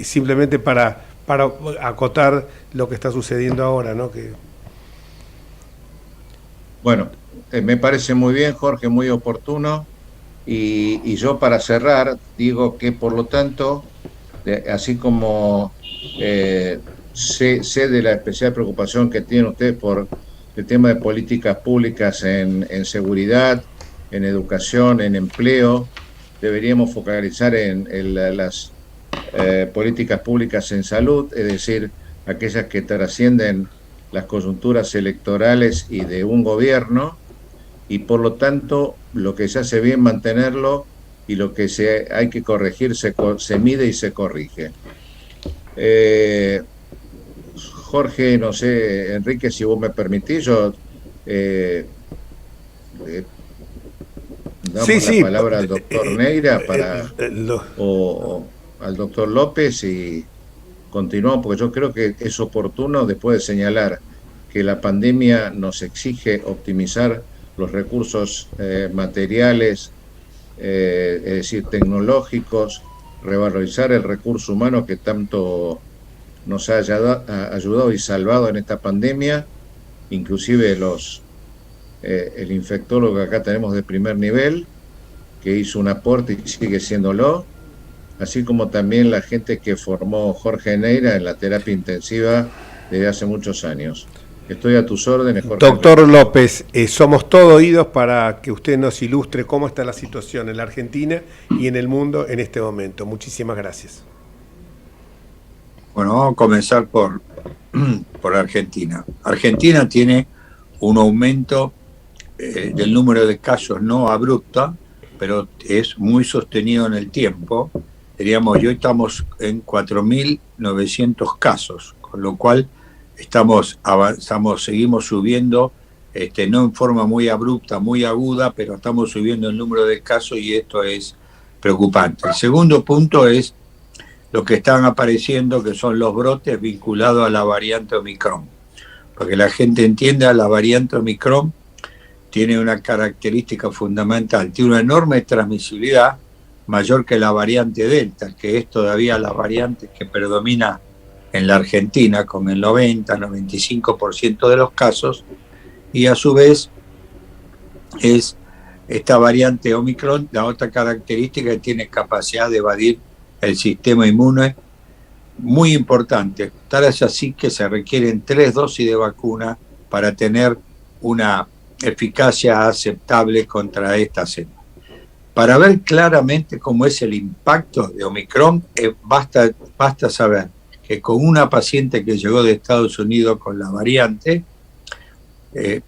simplemente para acotar lo que está sucediendo ahora, ¿no? Bueno, me parece muy bien, Jorge, muy oportuno. Y yo, para cerrar, digo que por lo tanto, así como sé de la especial preocupación que tienen ustedes por el tema de políticas públicas en seguridad, en educación, en empleo, deberíamos focalizar en las políticas públicas en salud, es decir, aquellas que trascienden las coyunturas electorales y de un gobierno, y por lo tanto lo que se hace bien mantenerlo y lo que hay que corregir se mide y se corrige. Jorge, no sé, Enrique, si vos me permitís, yo damos la palabra al doctor Neira o al doctor López, y continuamos, porque yo creo que es oportuno, después de señalar que la pandemia nos exige optimizar los recursos materiales, es decir, tecnológicos, revalorizar el recurso humano que tanto nos ha ayudado y salvado en esta pandemia, inclusive el infectólogo que acá tenemos de primer nivel, que hizo un aporte y sigue siéndolo, así como también la gente que formó Jorge Neira en la terapia intensiva desde hace muchos años. Estoy a tus órdenes, Jorge. Doctor López, somos todo oídos para que usted nos ilustre cómo está la situación en la Argentina y en el mundo en este momento. Muchísimas gracias. Bueno, vamos a comenzar por Argentina. Argentina tiene un aumento del número de casos no abrupta, pero es muy sostenido en el tiempo. Diríamos, y hoy estamos en 4.900 casos, con lo cual seguimos subiendo, no en forma muy abrupta, muy aguda, pero estamos subiendo el número de casos y esto es preocupante. El segundo punto es lo que están apareciendo, que son los brotes vinculados a la variante Omicron. Para que la gente entienda, la variante Omicron tiene una característica fundamental, tiene una enorme transmisibilidad, mayor que la variante Delta, que es todavía la variante que predomina en la Argentina, con el 90-95% de los casos, y a su vez es esta variante Omicron, la otra característica, que tiene capacidad de evadir el sistema inmune, muy importante. Tal es así que se requieren 3 dosis de vacuna para tener una eficacia aceptable contra esta cepa. Para ver claramente cómo es el impacto de Omicron, basta saber que con una paciente que llegó de Estados Unidos con la variante,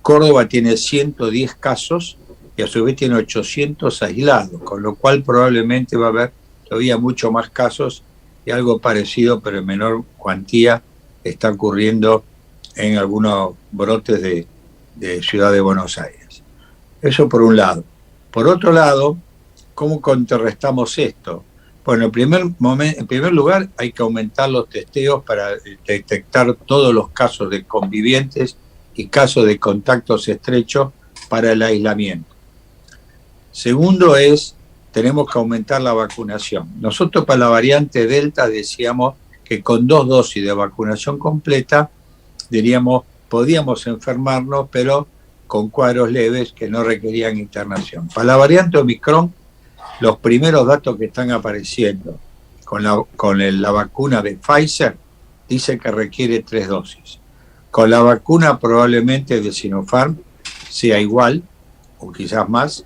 Córdoba tiene 110 casos y a su vez tiene 800 aislados, con lo cual probablemente va a haber todavía mucho más casos y algo parecido, pero en menor cuantía, está ocurriendo en algunos brotes de Ciudad de Buenos Aires. Eso por un lado. Por otro lado, ¿cómo contrarrestamos esto? Bueno, en primer lugar hay que aumentar los testeos para detectar todos los casos de convivientes y casos de contactos estrechos para el aislamiento. Segundo tenemos que aumentar la vacunación. Nosotros para la variante Delta decíamos que con 2 dosis de vacunación completa, podíamos enfermarnos, pero con cuadros leves que no requerían internación. Para la variante Omicron, los primeros datos que están apareciendo con la vacuna de Pfizer dice que requiere 3 dosis. Con la vacuna probablemente de Sinopharm sea igual o quizás más.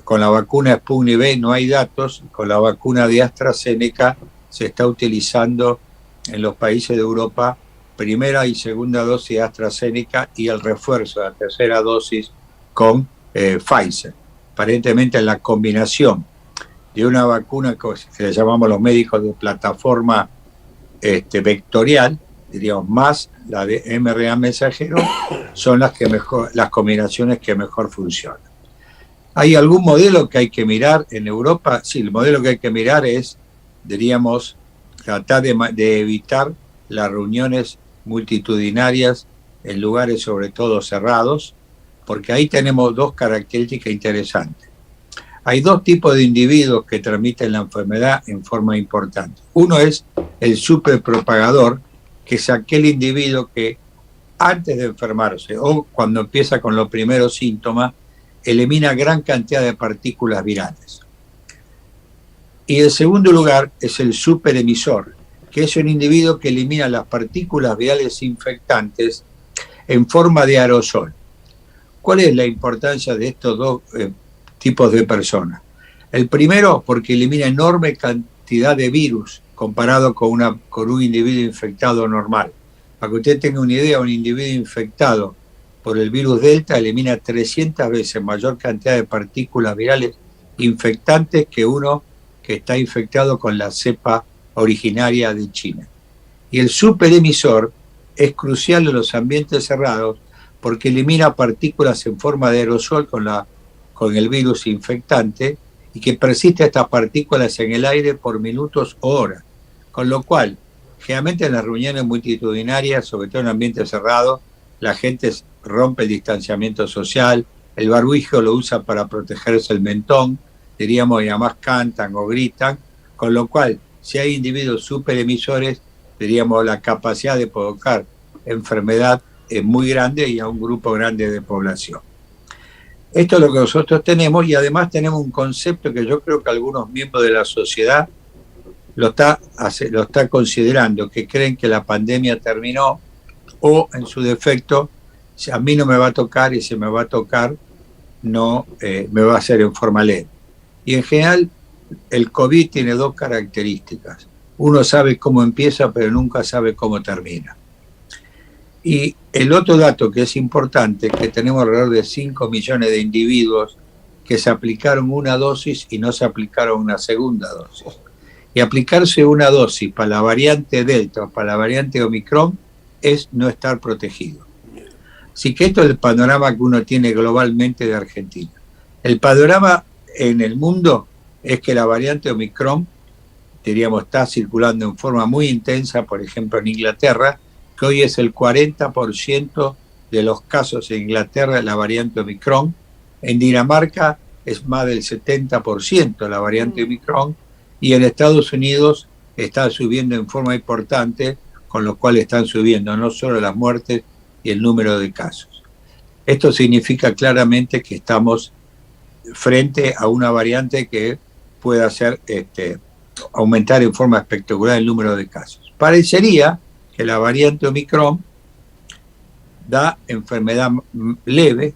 Con la vacuna Sputnik V no hay datos. Con la vacuna de AstraZeneca se está utilizando en los países de Europa primera y segunda dosis de AstraZeneca y el refuerzo de la tercera dosis con Pfizer. Aparentemente la combinación de una vacuna que le llamamos los médicos de plataforma vectorial, diríamos, más la de mRNA mensajero, son las combinaciones que mejor funcionan. ¿Hay algún modelo que hay que mirar en Europa? Sí, el modelo que hay que mirar es, diríamos, tratar de evitar las reuniones multitudinarias en lugares sobre todo cerrados, porque ahí tenemos 2 características interesantes. Hay 2 tipos de individuos que transmiten la enfermedad en forma importante. Uno es el superpropagador, que es aquel individuo que antes de enfermarse o cuando empieza con los primeros síntomas, elimina gran cantidad de partículas virales. Y en segundo lugar es el superemisor, que es un individuo que elimina las partículas virales infectantes en forma de aerosol. ¿Cuál es la importancia de estos 2 tipos de personas? El primero, porque elimina enorme cantidad de virus comparado con un individuo infectado normal. Para que usted tenga una idea, un individuo infectado por el virus Delta elimina 300 veces mayor cantidad de partículas virales infectantes que uno que está infectado con la cepa originaria de China. Y el superemisor es crucial en los ambientes cerrados porque elimina partículas en forma de aerosol con el virus infectante y que persiste estas partículas en el aire por minutos o horas. Con lo cual, generalmente en las reuniones multitudinarias, sobre todo en ambientes cerrados, la gente rompe el distanciamiento social, el barbijo lo usa para protegerse el mentón, diríamos, y además cantan o gritan, con lo cual, si hay individuos superemisores, diríamos, la capacidad de provocar enfermedad es muy grande y a un grupo grande de población. Esto es lo que nosotros tenemos y además tenemos un concepto que yo creo que algunos miembros de la sociedad lo está considerando, que creen que la pandemia terminó, o en su defecto, si a mí no me va a tocar y si me va a tocar, no me va a hacer en forma leve. Y en general, el COVID tiene dos características. Uno sabe cómo empieza, pero nunca sabe cómo termina. Y el otro dato que es importante, que tenemos alrededor de 5 millones de individuos que se aplicaron una dosis y no se aplicaron una segunda dosis. Y aplicarse una dosis para la variante Delta o para la variante Omicron es no estar protegido. Así que esto es el panorama que uno tiene globalmente de Argentina. El panorama en el mundo es que la variante Omicron, diríamos, está circulando en forma muy intensa, por ejemplo en Inglaterra, que hoy es el 40% de los casos en Inglaterra de la variante Omicron. En Dinamarca es más del 70% la variante Omicron, y en Estados Unidos está subiendo en forma importante, con lo cual están subiendo no solo las muertes y el número de casos. Esto significa claramente que estamos frente a una variante que puede hacer aumentar en forma espectacular el número de casos. Parecería que la variante Omicron da enfermedad leve,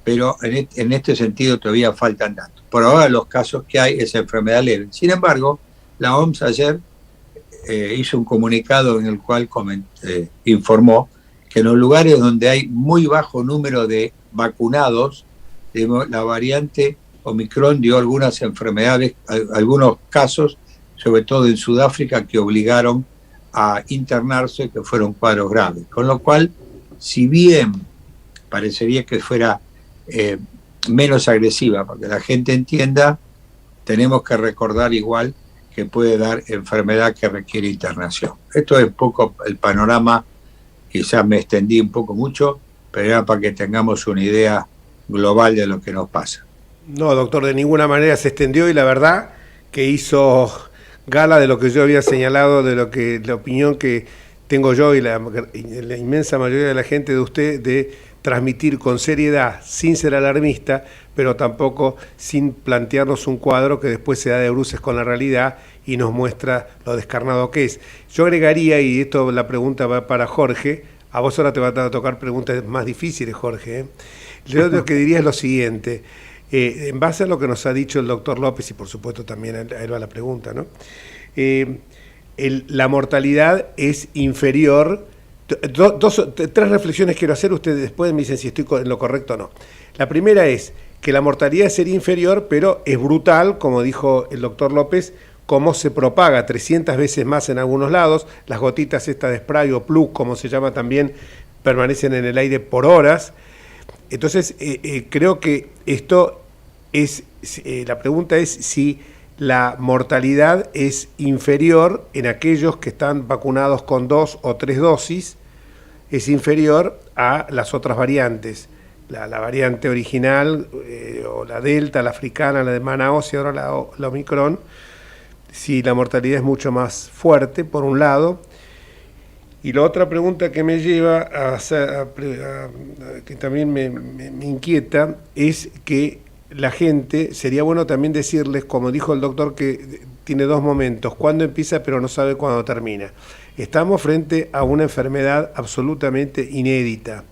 pero en este sentido todavía faltan datos. Por ahora los casos que hay es enfermedad leve. Sin embargo, la OMS ayer hizo un comunicado en el cual informó que en los lugares donde hay muy bajo número de vacunados, la variante Omicron dio algunas enfermedades, algunos casos, sobre todo en Sudáfrica, que obligaron a internarse, que fueron cuadros graves. Con lo cual, si bien parecería que fuera menos agresiva, para que la gente entienda, tenemos que recordar igual que puede dar enfermedad que requiere internación. Esto es un poco el panorama, quizás me extendí un poco mucho, pero era para que tengamos una idea global de lo que nos pasa. No, doctor, de ninguna manera se extendió, y la verdad que hizo gala de lo que yo había señalado, de lo que la opinión que tengo yo y la inmensa mayoría de la gente de usted, de transmitir con seriedad, sin ser alarmista, pero tampoco sin plantearnos un cuadro que después se da de bruces con la realidad y nos muestra lo descarnado que es. Yo agregaría, y esto la pregunta va para Jorge, a vos ahora te va a tocar preguntas más difíciles, Jorge. Yo lo que diría es lo siguiente, en base a lo que nos ha dicho el doctor López, y por supuesto también a él va la pregunta, ¿no? La mortalidad es inferior. Tres reflexiones quiero hacer, ustedes después me dicen si estoy en lo correcto o no. La primera es que la mortalidad sería inferior, pero es brutal, como dijo el doctor López, cómo se propaga 300 veces más en algunos lados. Las gotitas estas de spray o plug, como se llama también, permanecen en el aire por horas. Entonces, creo que esto es, la pregunta es si la mortalidad es inferior en aquellos que están vacunados con 2 o 3 dosis, es inferior a las otras variantes, la variante original, o la Delta, la africana, la de Manaus y ahora la Omicron, si la mortalidad es mucho más fuerte, por un lado. Y la otra pregunta que me lleva que también me inquieta, es que la gente, sería bueno también decirles, como dijo el doctor, que tiene dos momentos, cuándo empieza pero no sabe cuándo termina. Estamos frente a una enfermedad absolutamente inédita.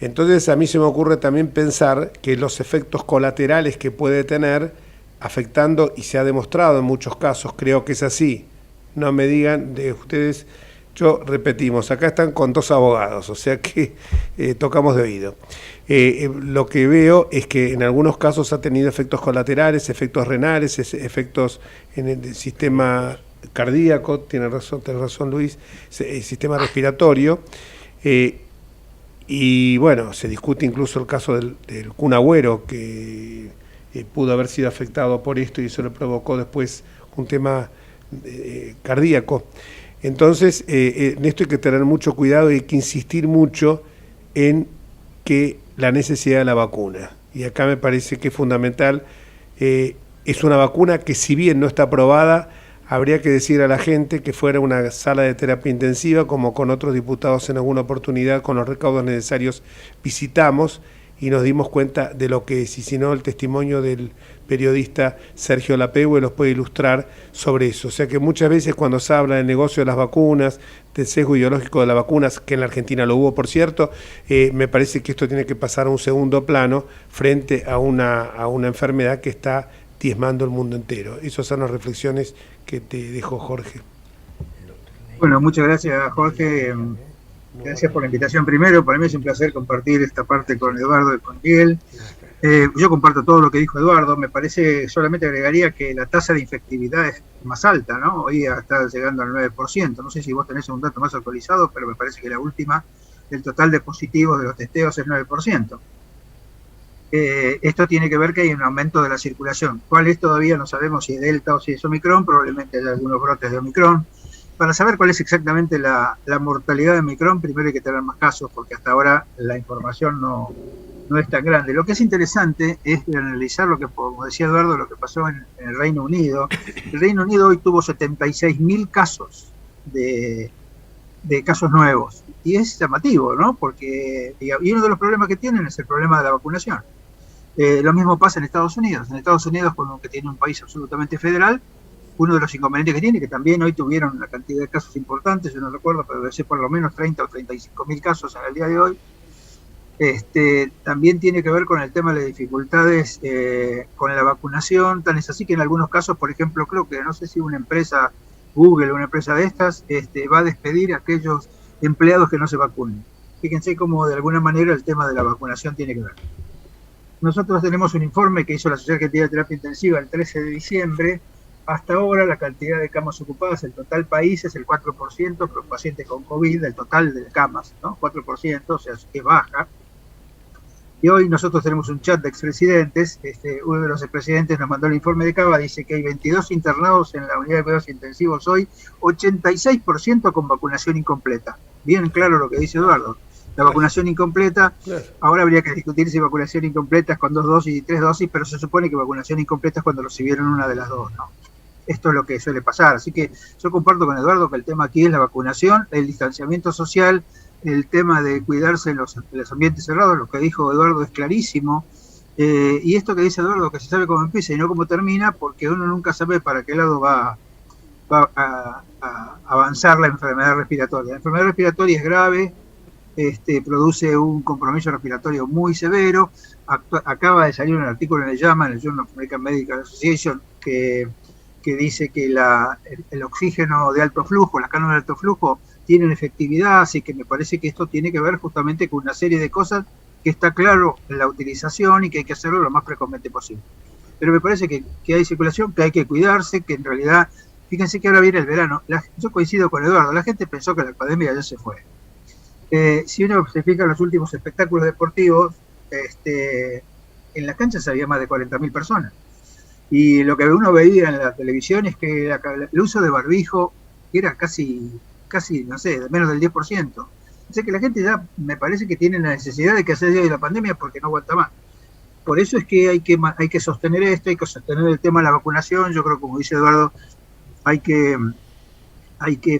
Entonces a mí se me ocurre también pensar que los efectos colaterales que puede tener, afectando, y se ha demostrado en muchos casos, creo que es así, no me digan de ustedes, repetimos, acá están con 2 abogados, o sea que tocamos de oído. Lo que veo es que en algunos casos ha tenido efectos colaterales, efectos renales, efectos en el sistema cardíaco, tiene razón Luis, sistema respiratorio, y bueno, se discute incluso el caso del Kun Agüero, que pudo haber sido afectado por esto y eso le provocó después un tema cardíaco. Entonces, en esto hay que tener mucho cuidado y hay que insistir mucho en que la necesidad de la vacuna. Y acá me parece que es fundamental, es una vacuna que si bien no está aprobada, habría que decir a la gente que fuera una sala de terapia intensiva, como con otros diputados en alguna oportunidad, con los recaudos necesarios visitamos, y nos dimos cuenta de lo que es, y si no, el testimonio del periodista Sergio Lapehue los puede ilustrar sobre eso. O sea que muchas veces cuando se habla del negocio de las vacunas, del sesgo ideológico de las vacunas, que en la Argentina lo hubo, por cierto, me parece que esto tiene que pasar a un segundo plano frente a una enfermedad que está diezmando el mundo entero. Esas son las reflexiones que te dejó Jorge. Bueno, muchas gracias, Jorge. Gracias por la invitación primero. Para mí es un placer compartir esta parte con Eduardo y con Miguel. Yo comparto todo lo que dijo Eduardo. Me parece, solamente agregaría que la tasa de infectividad es más alta, ¿no? Hoy está llegando al 9%. No sé si vos tenés un dato más actualizado, pero me parece que la última, el total de positivos de los testeos es 9%. Esto tiene que ver que hay un aumento de la circulación. ¿Cuál es? Todavía no sabemos si es Delta o si es Omicron. Probablemente haya algunos brotes de Omicron. Para saber cuál es exactamente la mortalidad de Omicron, primero hay que tener más casos, porque hasta ahora la información no es tan grande. Lo que es interesante es analizar lo que, como decía Eduardo, lo que pasó en el Reino Unido. El Reino Unido hoy tuvo 76.000 casos de casos nuevos. Y es llamativo, ¿no? Porque y uno de los problemas que tienen es el problema de la vacunación. Lo mismo pasa en Estados Unidos. En Estados Unidos, como que tiene un país absolutamente federal, uno de los inconvenientes que tiene, que también hoy tuvieron una cantidad de casos importantes, yo no recuerdo, pero debe ser por lo menos 30 o 35.000 casos al día de hoy, también tiene que ver con el tema de las dificultades con la vacunación. Tan es así que en algunos casos, por ejemplo, creo que no sé si una empresa, Google o una empresa de estas, va a despedir a aquellos empleados que no se vacunen. Fíjense cómo de alguna manera el tema de la vacunación tiene que ver. Nosotros tenemos un informe que hizo la Sociedad Argentina de Terapia Intensiva el 13 de diciembre. Hasta ahora la cantidad de camas ocupadas, el total país es el 4%, pero pacientes con COVID, del total de camas, ¿no? 4%, o sea, es baja. Y hoy nosotros tenemos un chat de expresidentes. Uno de los expresidentes nos mandó el informe de Cava, dice que hay 22 internados en la unidad de cuidados intensivos hoy, 86% con vacunación incompleta. Bien claro lo que dice Eduardo. La vacunación incompleta, ahora habría que discutir si vacunación incompleta es con 2 dosis y 3 dosis, pero se supone que vacunación incompleta es cuando recibieron una de las dos, ¿no? Esto es lo que suele pasar. Así que yo comparto con Eduardo que el tema aquí es la vacunación, el distanciamiento social, el tema de cuidarse en los ambientes cerrados. Lo que dijo Eduardo es clarísimo. Y esto que dice Eduardo, que se sabe cómo empieza y no cómo termina, porque uno nunca sabe para qué lado va a avanzar la enfermedad respiratoria. La enfermedad respiratoria es grave, produce un compromiso respiratorio muy severo. Acaba de salir un artículo en el JAMA, en el Journal of American Medical Association, que dice que el oxígeno de alto flujo, las cánulas de alto flujo, tienen efectividad, así que me parece que esto tiene que ver justamente con una serie de cosas que está claro en la utilización y que hay que hacerlo lo más precozmente posible. Pero me parece que hay circulación, que hay que cuidarse, que en realidad, fíjense que ahora viene el verano. Yo coincido con Eduardo, la gente pensó que la pandemia ya se fue. Si uno se fija en los últimos espectáculos deportivos, en las canchas había más de 40.000 personas. Y lo que uno veía en la televisión es que el uso de barbijo era casi, no sé, de menos del 10%. O sea que la gente ya me parece que tiene la necesidad de que se haya ido la pandemia porque no aguanta más. Por eso es que hay que sostener esto, hay que sostener el tema de la vacunación. Yo creo, como dice Eduardo, hay que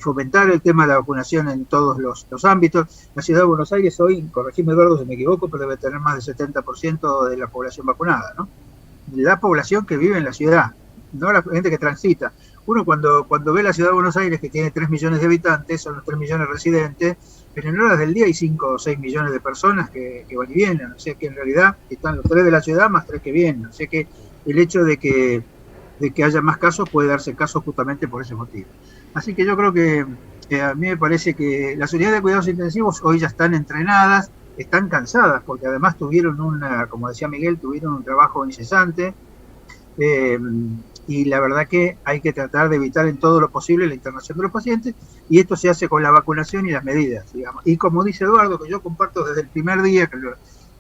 fomentar el tema de la vacunación en todos los ámbitos. La ciudad de Buenos Aires hoy, corregime Eduardo si me equivoco, pero debe tener más del 70% de la población vacunada, ¿no? La población que vive en la ciudad, no la gente que transita. Uno cuando ve la ciudad de Buenos Aires, que tiene 3 millones de habitantes, son los 3 millones de residentes, pero en horas del día hay 5 o 6 millones de personas que van y vienen. O sea que en realidad están los 3 de la ciudad más 3 que vienen. O sea que el hecho de que haya más casos puede darse caso justamente por ese motivo. Así que yo creo que a mí me parece que las unidades de cuidados intensivos hoy ya están entrenadas, están cansadas, porque además tuvieron como decía Miguel, tuvieron un trabajo incesante, y la verdad que hay que tratar de evitar en todo lo posible la internación de los pacientes, y esto se hace con la vacunación y las medidas, digamos. Y como dice Eduardo, que yo comparto desde el primer día,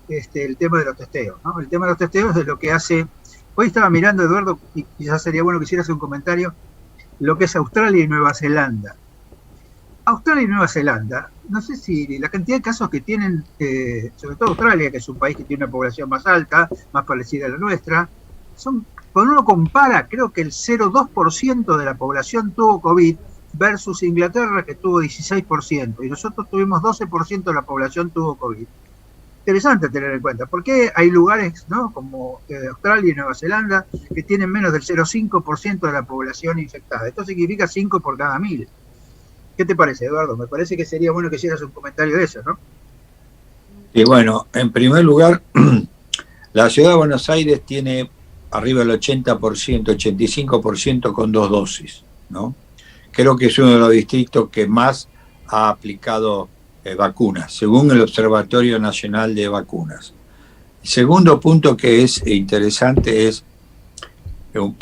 el tema de los testeos, ¿no? El tema de los testeos es lo que hace. Hoy estaba mirando, Eduardo, y quizás sería bueno que hicieras un comentario, lo que es Australia y Nueva Zelanda. Australia y Nueva Zelanda, no sé si la cantidad de casos que tienen, sobre todo Australia, que es un país que tiene una población más alta, más parecida a la nuestra, cuando uno compara, creo que el 0,2% de la población tuvo COVID versus Inglaterra, que tuvo 16%, y nosotros tuvimos 12% de la población tuvo COVID. interesante a tener en cuenta, porque hay lugares, ¿no?, como Australia y Nueva Zelanda, que tienen menos del 0,5% de la población infectada. Esto significa 5 por cada 1000. ¿Qué te parece, Eduardo? Me parece que sería bueno que hicieras un comentario de eso, ¿no? Y bueno, en primer lugar, la ciudad de Buenos Aires tiene arriba del 80%, 85% con 2 dosis, ¿no? Creo que es uno de los distritos que más ha aplicado vacunas, según el Observatorio Nacional de Vacunas. El segundo punto que es interesante es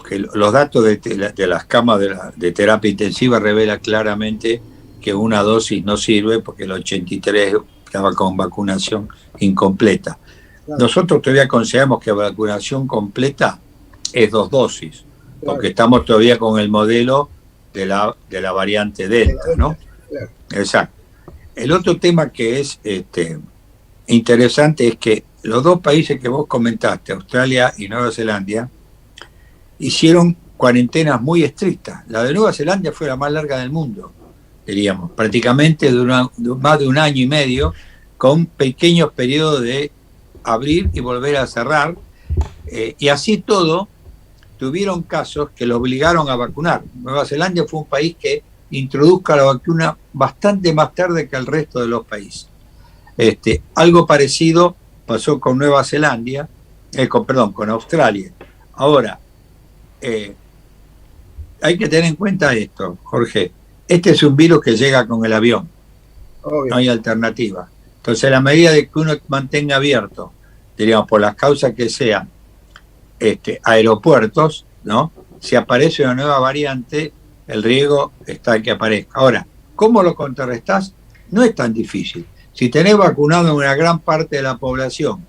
que los datos de las camas de terapia intensiva revela claramente que una dosis no sirve porque el 83% estaba con vacunación incompleta. Nosotros todavía consideramos que vacunación completa es 2 dosis, porque estamos todavía con el modelo de la variante Delta, ¿no? Exacto. El otro tema que es interesante es que los dos países que vos comentaste, Australia y Nueva Zelanda, hicieron cuarentenas muy estrictas. La de Nueva Zelanda fue la más larga del mundo, diríamos, prácticamente más de un año y medio, con pequeños periodos de abrir y volver a cerrar, y así todo tuvieron casos que lo obligaron a vacunar. Nueva Zelanda fue un país que introduzca la vacuna bastante más tarde que el resto de los países. Algo parecido pasó con Nueva Zelanda, con Australia. Ahora, hay que tener en cuenta esto, Jorge. Este es un virus que llega con el avión. Obvio. No hay alternativa. Entonces, a la medida de que uno mantenga abierto, diríamos, por las causas que sean, aeropuertos, ¿no? Si aparece una nueva variante, el riesgo está en que aparezca. Ahora, ¿cómo lo contrarrestás? No es tan difícil. Si tenés vacunado una gran parte de la población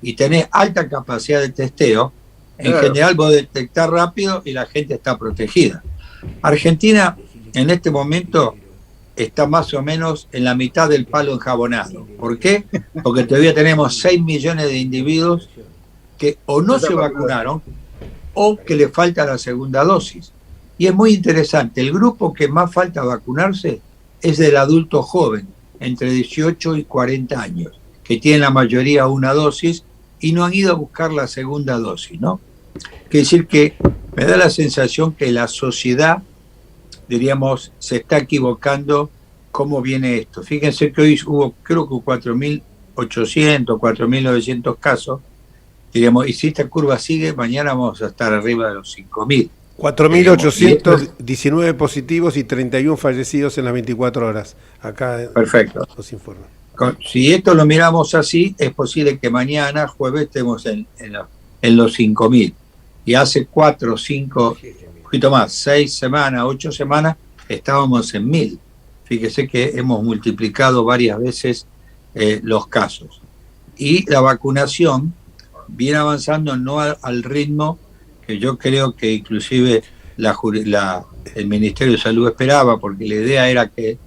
y tenés alta capacidad de testeo, en general vos detectás rápido y la gente está protegida. Argentina, en este momento, está más o menos en la mitad del palo enjabonado. ¿Por qué? Porque todavía tenemos 6 millones de individuos que o no se vacunaron o que le falta la segunda dosis. Y es muy interesante, el grupo que más falta vacunarse es del adulto joven, entre 18 y 40 años, que tienen la mayoría una dosis y no han ido a buscar la segunda dosis, ¿no? Quiere decir que me da la sensación que la sociedad, diríamos, se está equivocando cómo viene esto. Fíjense que hoy hubo, creo que 4.800, 4.900 casos, diríamos, y si esta curva sigue, mañana vamos a estar arriba de los 5.000. 4.819 positivos y 31 fallecidos en las 24 horas. Acá perfecto. Los informes. Si esto lo miramos así, es posible que mañana, jueves, estemos en los 5.000. Y hace 4, 5, un poquito más, 6 semanas, 8 semanas, estábamos en 1.000. Fíjese que hemos multiplicado varias veces los casos. Y la vacunación viene avanzando no al ritmo que yo creo que inclusive el Ministerio de Salud esperaba, porque la idea era que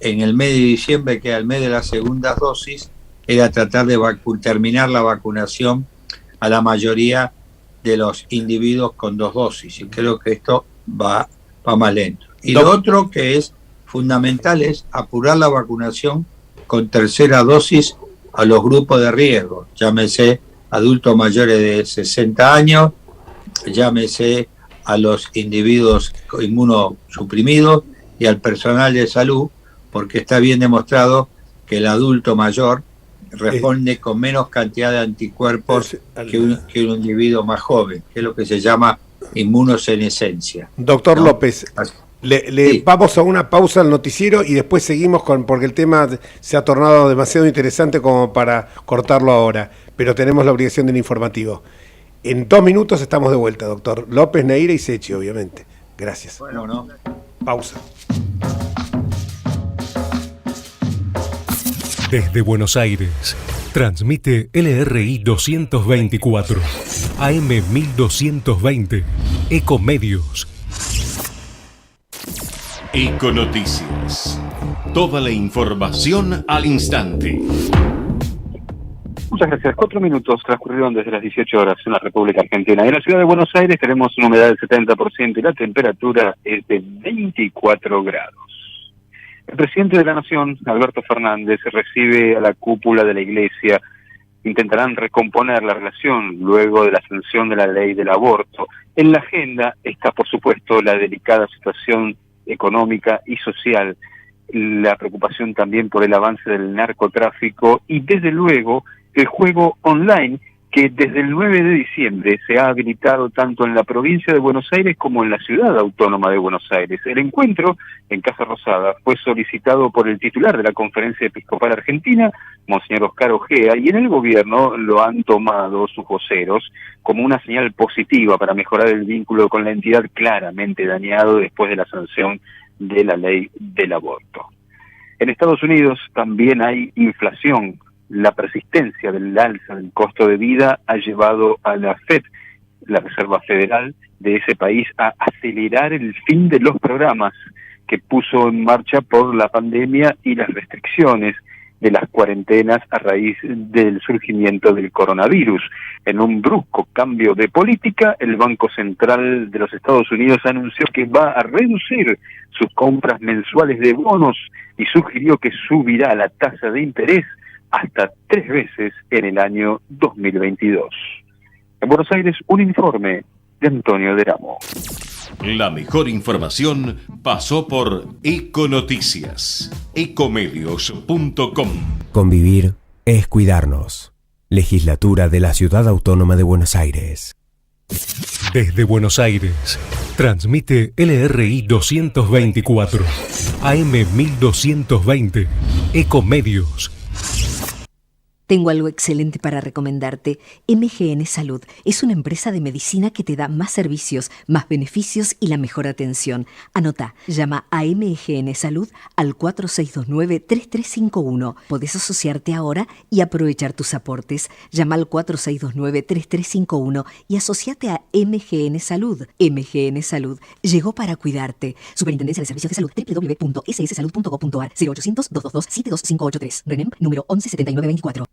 en el mes de diciembre, que era el mes de las segundas dosis, era tratar de terminar la vacunación a la mayoría de los individuos con 2 dosis, y creo que esto va más lento. Y lo otro que es fundamental es apurar la vacunación con tercera dosis a los grupos de riesgo, llámese adultos mayores de 60 años, llámese a los individuos inmunosuprimidos y al personal de salud, porque está bien demostrado que el adulto mayor responde con menos cantidad de anticuerpos que un individuo más joven, que es lo que se llama inmunosenescencia. Doctor, ¿no? López, sí. Vamos a una pausa al noticiero y después seguimos porque el tema se ha tornado demasiado interesante como para cortarlo ahora, pero tenemos la obligación del informativo. En 2 minutos estamos de vuelta, doctor López, Neira y Sechi, obviamente. Gracias. Bueno, ¿no? Pausa. Desde Buenos Aires, transmite LRI 224, AM 1220, Ecomedios. Econoticias. Toda la información al instante. Muchas gracias. 4 minutos transcurrieron desde las 18 horas en la República Argentina. En la ciudad de Buenos Aires tenemos una humedad del 70% y la temperatura es de 24 grados. El presidente de la Nación, Alberto Fernández, recibe a la cúpula de la Iglesia intentarán recomponer la relación luego de la sanción de la ley del aborto. En la agenda está, por supuesto, la delicada situación económica y social, la preocupación también por el avance del narcotráfico y, desde luego, el juego online, que desde el 9 de diciembre se ha habilitado tanto en la provincia de Buenos Aires como en la ciudad autónoma de Buenos Aires. El encuentro en Casa Rosada fue solicitado por el titular de la Conferencia Episcopal Argentina, Monseñor Oscar Ojea, y en el gobierno lo han tomado sus voceros como una señal positiva para mejorar el vínculo con la entidad claramente dañado después de la sanción de la ley del aborto. En Estados Unidos también hay inflación. La persistencia del alza del costo de vida ha llevado a la FED, la Reserva Federal de ese país, a acelerar el fin de los programas que puso en marcha por la pandemia y las restricciones de las cuarentenas a raíz del surgimiento del coronavirus. En un brusco cambio de política, el Banco Central de los Estados Unidos anunció que va a reducir sus compras mensuales de bonos y sugirió que subirá la tasa de interés hasta 3 veces en el año 2022. En Buenos Aires, un informe de Antonio Deramo. La mejor información pasó por Econoticias, ecomedios.com. Convivir es cuidarnos. Legislatura de la Ciudad Autónoma de Buenos Aires. Desde Buenos Aires, transmite LRI 224, AM 1220, Ecomedios. Tengo algo excelente para recomendarte. MGN Salud es una empresa de medicina que te da más servicios, más beneficios y la mejor atención. Anota, llama a MGN Salud al 4629-3351. Podés asociarte ahora y aprovechar tus aportes. Llama al 4629-3351 y asociate a MGN Salud. MGN Salud llegó para cuidarte. Superintendencia de Servicios de Salud, www.sssalud.gov.ar, 0800-222-72583. RENEM, número 117924.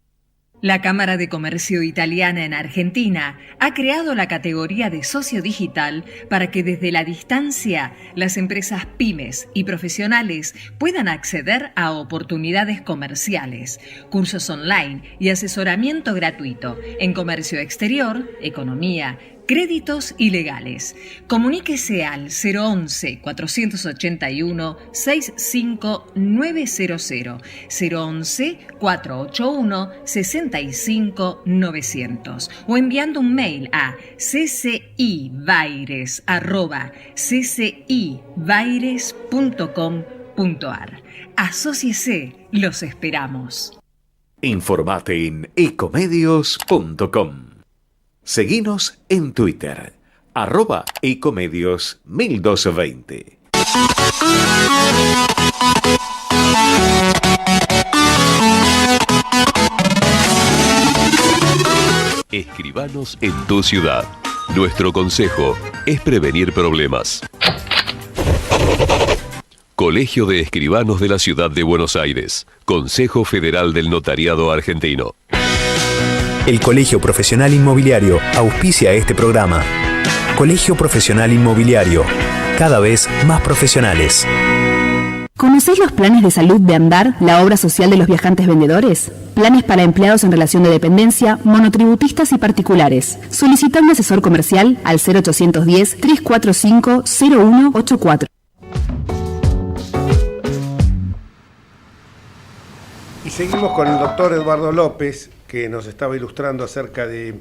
La Cámara de Comercio Italiana en Argentina ha creado la categoría de socio digital para que desde la distancia las empresas pymes y profesionales puedan acceder a oportunidades comerciales, cursos online y asesoramiento gratuito en comercio exterior, economía, créditos y legales. Comuníquese al 011-481-65900, 011-481-65900 o enviando un mail a ccibaires@ccibaires.com.ar. Asóciese, los esperamos. Informate en ecomedios.com. Seguinos en Twitter, @ecomedios1220. Escribanos en tu ciudad. Nuestro consejo es prevenir problemas. Colegio de Escribanos de la Ciudad de Buenos Aires. Consejo Federal del Notariado Argentino. El Colegio Profesional Inmobiliario auspicia este programa. Colegio Profesional Inmobiliario, cada vez más profesionales. ¿Conocéis los planes de salud de Andar, la obra social de los viajantes vendedores? Planes para empleados en relación de dependencia, monotributistas y particulares. Solicita un asesor comercial al 0810-345-0184. Y seguimos con el doctor Eduardo López, que nos estaba ilustrando acerca de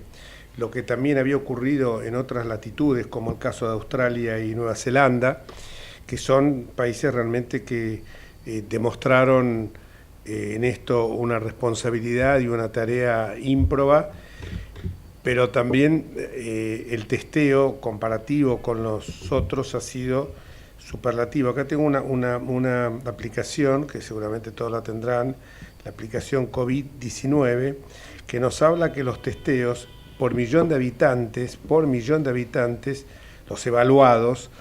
lo que también había ocurrido en otras latitudes, como el caso de Australia y Nueva Zelanda, que son países realmente que demostraron en esto una responsabilidad y una tarea ímproba, pero también el testeo comparativo con los otros ha sido superlativo. Acá tengo una aplicación, que seguramente todos la tendrán, la aplicación COVID-19, que nos habla que los testeos por millón de habitantes, los evaluados,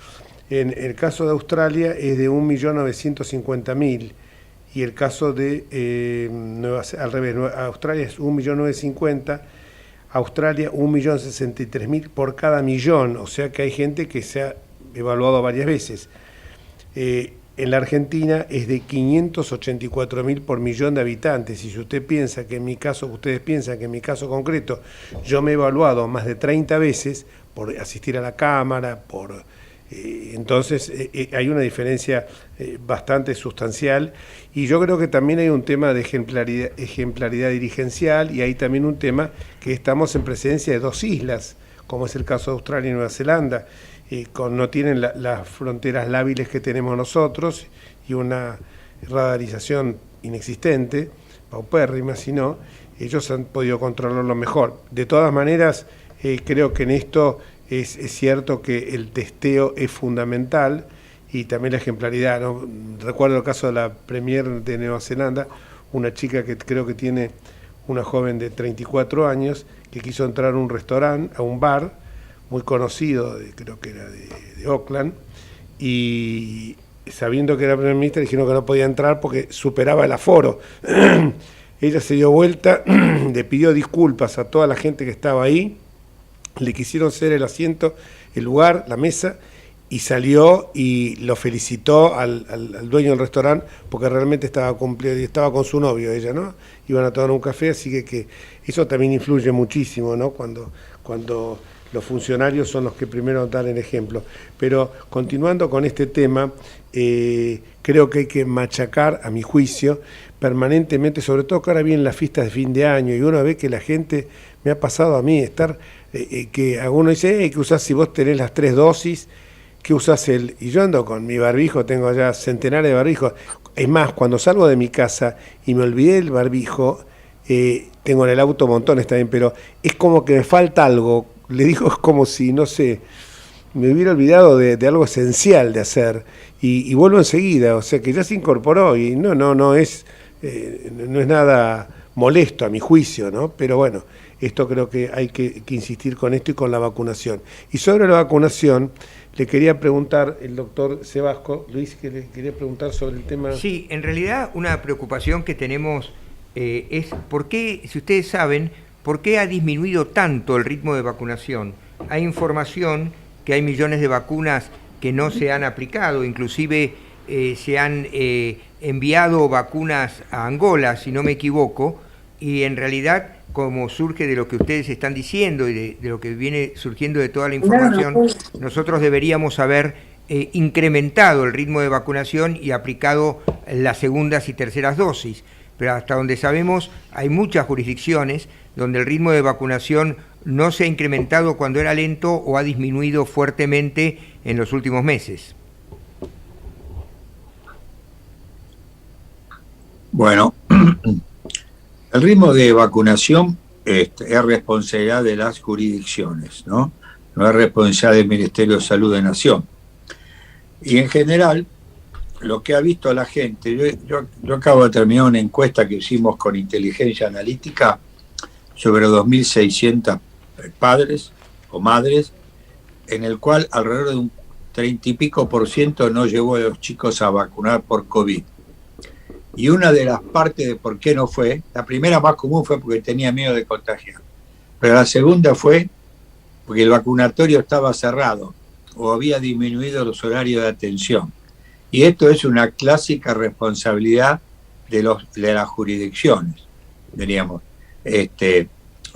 en el caso de Australia es de 1.950.000 y el caso de al revés, Australia es 1.950.000, Australia 1.063.000 por cada millón, o sea que hay gente que se ha evaluado varias veces. en la Argentina es de 584.000 por millón de habitantes. Y si usted piensa que en mi caso, ustedes piensan que en mi caso concreto, yo me he evaluado más de 30 veces por asistir a la Cámara, entonces hay una diferencia bastante sustancial, y yo creo que también hay un tema de ejemplaridad dirigencial, y hay también un tema que estamos en presencia de dos islas, como es el caso de Australia y Nueva Zelanda, no tienen las fronteras lábiles que tenemos nosotros y una radarización inexistente, paupérrima, sino ellos han podido controlarlo mejor. De todas maneras, creo que en esto es cierto que el testeo es fundamental y también la ejemplaridad, ¿no? Recuerdo el caso de la Premier de Nueva Zelanda, una chica que creo que tiene una joven de 34 años que quiso entrar a un restaurante, a un bar muy conocido, creo que era de Auckland, y sabiendo que era Primer Ministro dijeron que no podía entrar porque superaba el aforo. Ella se dio vuelta, le pidió disculpas a toda la gente que estaba ahí, le quisieron ceder el asiento, el lugar, la mesa, y salió y lo felicitó al dueño del restaurante porque realmente estaba con su novio ella, ¿no? Iban a tomar un café, así que eso también influye muchísimo, ¿no? Cuando los funcionarios son los que primero dan el ejemplo. Pero continuando con este tema, creo que hay que machacar, a mi juicio, permanentemente, sobre todo que ahora vienen las fiestas de fin de año y uno ve que la gente, me ha pasado a mí, que alguno dice, que usás, si vos tenés las 3 dosis, que usás y yo ando con mi barbijo, tengo ya centenares de barbijos. Es más, cuando salgo de mi casa y me olvidé el barbijo, tengo en el auto montones también, pero es como que me falta algo. Le digo, es como si, no sé, me hubiera olvidado de algo esencial de hacer y vuelvo enseguida, o sea que ya se incorporó y no es nada molesto a mi juicio, ¿no? Pero bueno, esto creo que hay que insistir con esto y con la vacunación. Y sobre la vacunación, le quería preguntar, el doctor Sebasco, Luis, que le quería preguntar sobre el tema. Sí, en realidad una preocupación que tenemos es por qué, si ustedes saben, por qué ha disminuido tanto el ritmo de vacunación. Hay información que hay millones de vacunas que no se han aplicado, inclusive se han enviado vacunas a Angola, si no me equivoco, y en realidad, como surge de lo que ustedes están diciendo y de lo que viene surgiendo de toda la información, nosotros deberíamos haber incrementado el ritmo de vacunación y aplicado las segundas y terceras dosis. Pero hasta donde sabemos, hay muchas jurisdicciones donde el ritmo de vacunación no se ha incrementado cuando era lento o ha disminuido fuertemente en los últimos meses. Bueno, el ritmo de vacunación es responsabilidad de las jurisdicciones, ¿no? No es responsabilidad del Ministerio de Salud de Nación. Y en general, lo que ha visto la gente, yo acabo de terminar una encuesta que hicimos con inteligencia analítica sobre 2.600 padres o madres, en el cual alrededor de un 30 y pico % no llevó a los chicos a vacunar por COVID. Y una de las partes de por qué no fue, la primera más común fue porque tenía miedo de contagiar, pero la segunda fue porque el vacunatorio estaba cerrado o había disminuido los horarios de atención. Y esto es una clásica responsabilidad de las jurisdicciones, diríamos.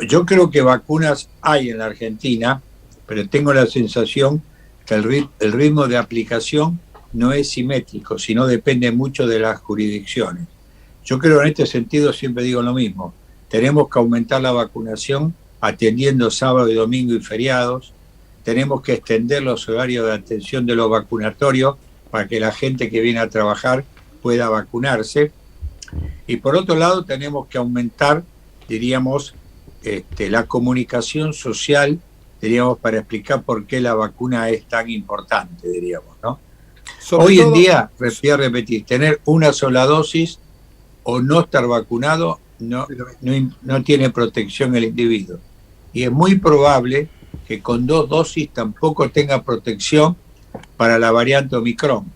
Yo creo que vacunas hay en la Argentina, pero tengo la sensación que el ritmo de aplicación no es simétrico, sino depende mucho de las jurisdicciones. Yo creo en este sentido, siempre digo lo mismo, tenemos que aumentar la vacunación atendiendo sábado y domingo y feriados, tenemos que extender los horarios de atención de los vacunatorios para que la gente que viene a trabajar pueda vacunarse, y por otro lado tenemos que aumentar, diríamos, la comunicación social, diríamos, para explicar por qué la vacuna es tan importante, diríamos, ¿no? Hoy en día, voy a repetir, tener una sola dosis o no estar vacunado no tiene protección el individuo. Y es muy probable que con 2 dosis tampoco tenga protección para la variante Omicron.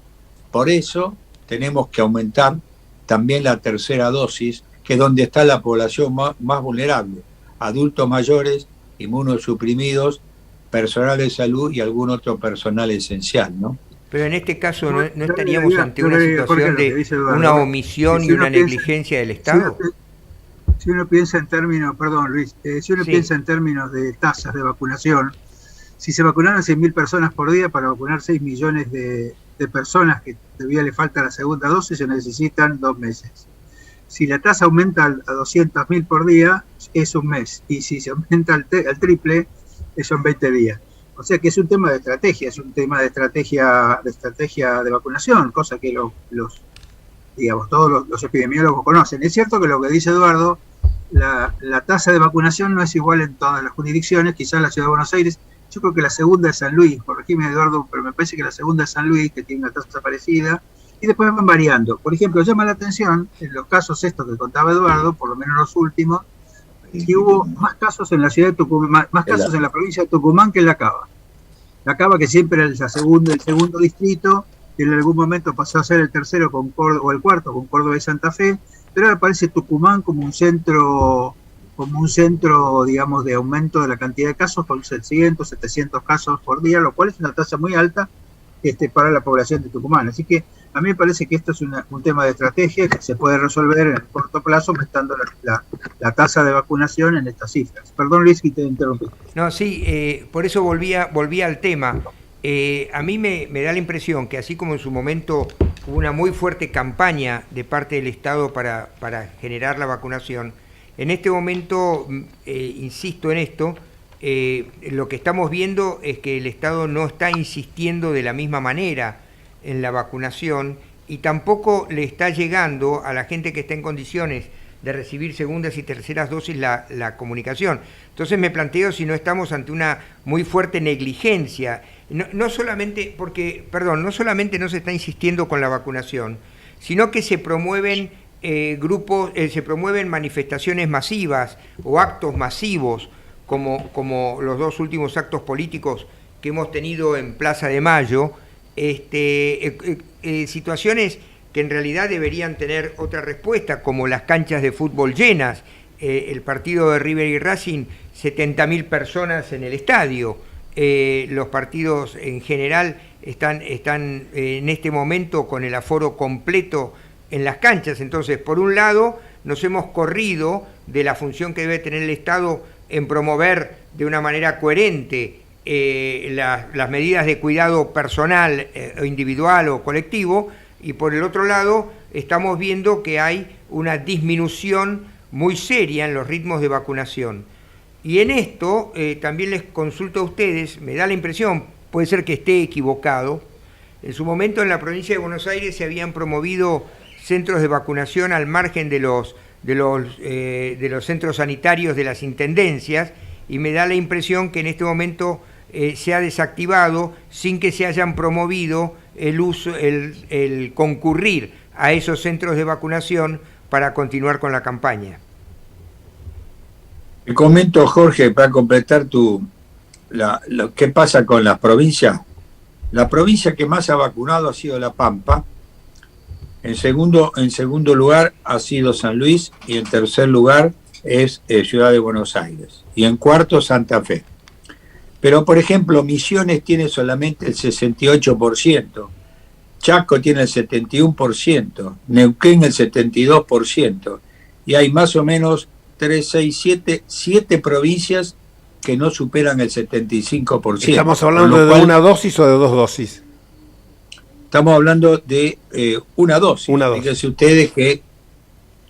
Por eso tenemos que aumentar también la tercera dosis, que es donde está la población más vulnerable, adultos mayores, inmunosuprimidos, personal de salud y algún otro personal esencial, ¿no? Pero en este caso no estaríamos ante una situación de una omisión y una negligencia del Estado. Si uno piensa en términos, perdón Luis, piensa en términos de tasas de vacunación, si se vacunaran 100.000 personas por día para vacunar 6 millones de personas que todavía le falta la segunda dosis, se necesitan 2 meses. Si la tasa aumenta a 200.000 por día, es un mes. Y si se aumenta al triple, son 20 días. O sea que es un tema de estrategia, de vacunación, cosa que todos los epidemiólogos conocen. Es cierto que lo que dice Eduardo, la tasa de vacunación no es igual en todas las jurisdicciones, quizás en la Ciudad de Buenos Aires. Yo creo que la segunda es San Luis, corregime Eduardo, pero me parece que la segunda es San Luis, que tiene una tasa parecida, y después van variando. Por ejemplo, llama la atención, en los casos estos que contaba Eduardo, por lo menos los últimos, que hubo más casos en la ciudad de Tucumán, más casos en la provincia de Tucumán que en La Cava. La Cava, que siempre era el segundo distrito, que en algún momento pasó a ser el tercero o el cuarto con Córdoba y Santa Fe, pero ahora aparece Tucumán como un centro, digamos, de aumento de la cantidad de casos, con 600, 700 casos por día, lo cual es una tasa muy alta para la población de Tucumán. Así que a mí me parece que esto es un tema de estrategia que se puede resolver en el corto plazo aumentando la tasa de vacunación en estas cifras. Perdón, Luis, que te interrumpí. No, sí, por eso volvía al tema. A mí me da la impresión que así como en su momento hubo una muy fuerte campaña de parte del Estado para generar la vacunación, en este momento, insisto en esto, lo que estamos viendo es que el Estado no está insistiendo de la misma manera en la vacunación y tampoco le está llegando a la gente que está en condiciones de recibir segundas y terceras dosis la comunicación. Entonces me planteo si no estamos ante una muy fuerte negligencia, no solamente no se está insistiendo con la vacunación, sino que se promueven se promueven manifestaciones masivas o actos masivos, como los dos últimos actos políticos que hemos tenido en Plaza de Mayo, situaciones que en realidad deberían tener otra respuesta, como las canchas de fútbol llenas, el partido de River y Racing, 70.000 personas en el estadio, los partidos en general están en este momento con el aforo completo en las canchas. Entonces, por un lado, nos hemos corrido de la función que debe tener el Estado en promover de una manera coherente las medidas de cuidado personal, individual o colectivo, y por el otro lado estamos viendo que hay una disminución muy seria en los ritmos de vacunación. Y en esto también les consulto a ustedes, me da la impresión, puede ser que esté equivocado, en su momento en la provincia de Buenos Aires se habían promovido centros de vacunación al margen de los centros sanitarios de las intendencias, y me da la impresión que en este momento se ha desactivado sin que se hayan promovido el concurrir a esos centros de vacunación para continuar con la campaña. Te comento, Jorge, para completar lo que pasa con las provincias. La provincia que más ha vacunado ha sido La Pampa. En segundo lugar ha sido San Luis, y en tercer lugar es Ciudad de Buenos Aires, y en cuarto Santa Fe. Pero, por ejemplo, Misiones tiene solamente el 68%, Chaco tiene el 71%, Neuquén el 72%, y hay más o menos 7 provincias que no superan el 75%. ¿Estamos hablando de una dosis o de 2 dosis? Estamos hablando de una dosis. Fíjense ustedes que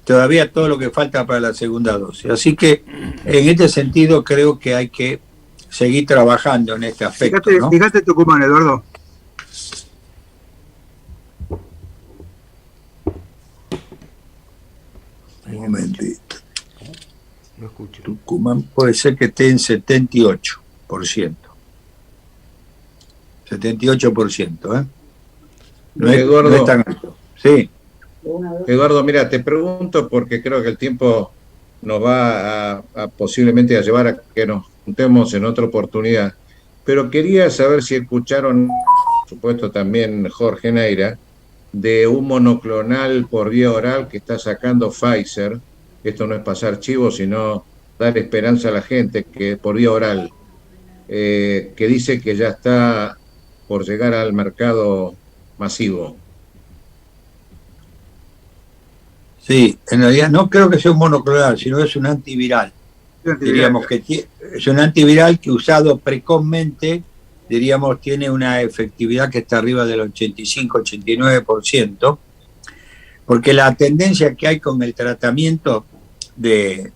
todavía todo lo que falta para la segunda dosis. Así que en este sentido creo que hay que seguir trabajando en este aspecto. Fíjate Tucumán, Eduardo. Un momentito. No escucho. Tucumán puede ser que esté en 78%. 78%, ¿eh? Eduardo, no es tan alto. Sí. Eduardo, mira, te pregunto porque creo que el tiempo nos va a posiblemente a llevar a que nos juntemos en otra oportunidad, pero quería saber si escucharon, por supuesto también Jorge Neira, de un monoclonal por vía oral que está sacando Pfizer. Esto no es pasar chivo, sino dar esperanza a la gente, que por vía oral, que dice que ya está por llegar al mercado masivo. Sí, en realidad no creo que sea un monoclonal, sino es un antiviral. Diríamos que es un antiviral que usado precozmente, diríamos, tiene una efectividad que está arriba del 85-89%, porque la tendencia que hay con el tratamiento de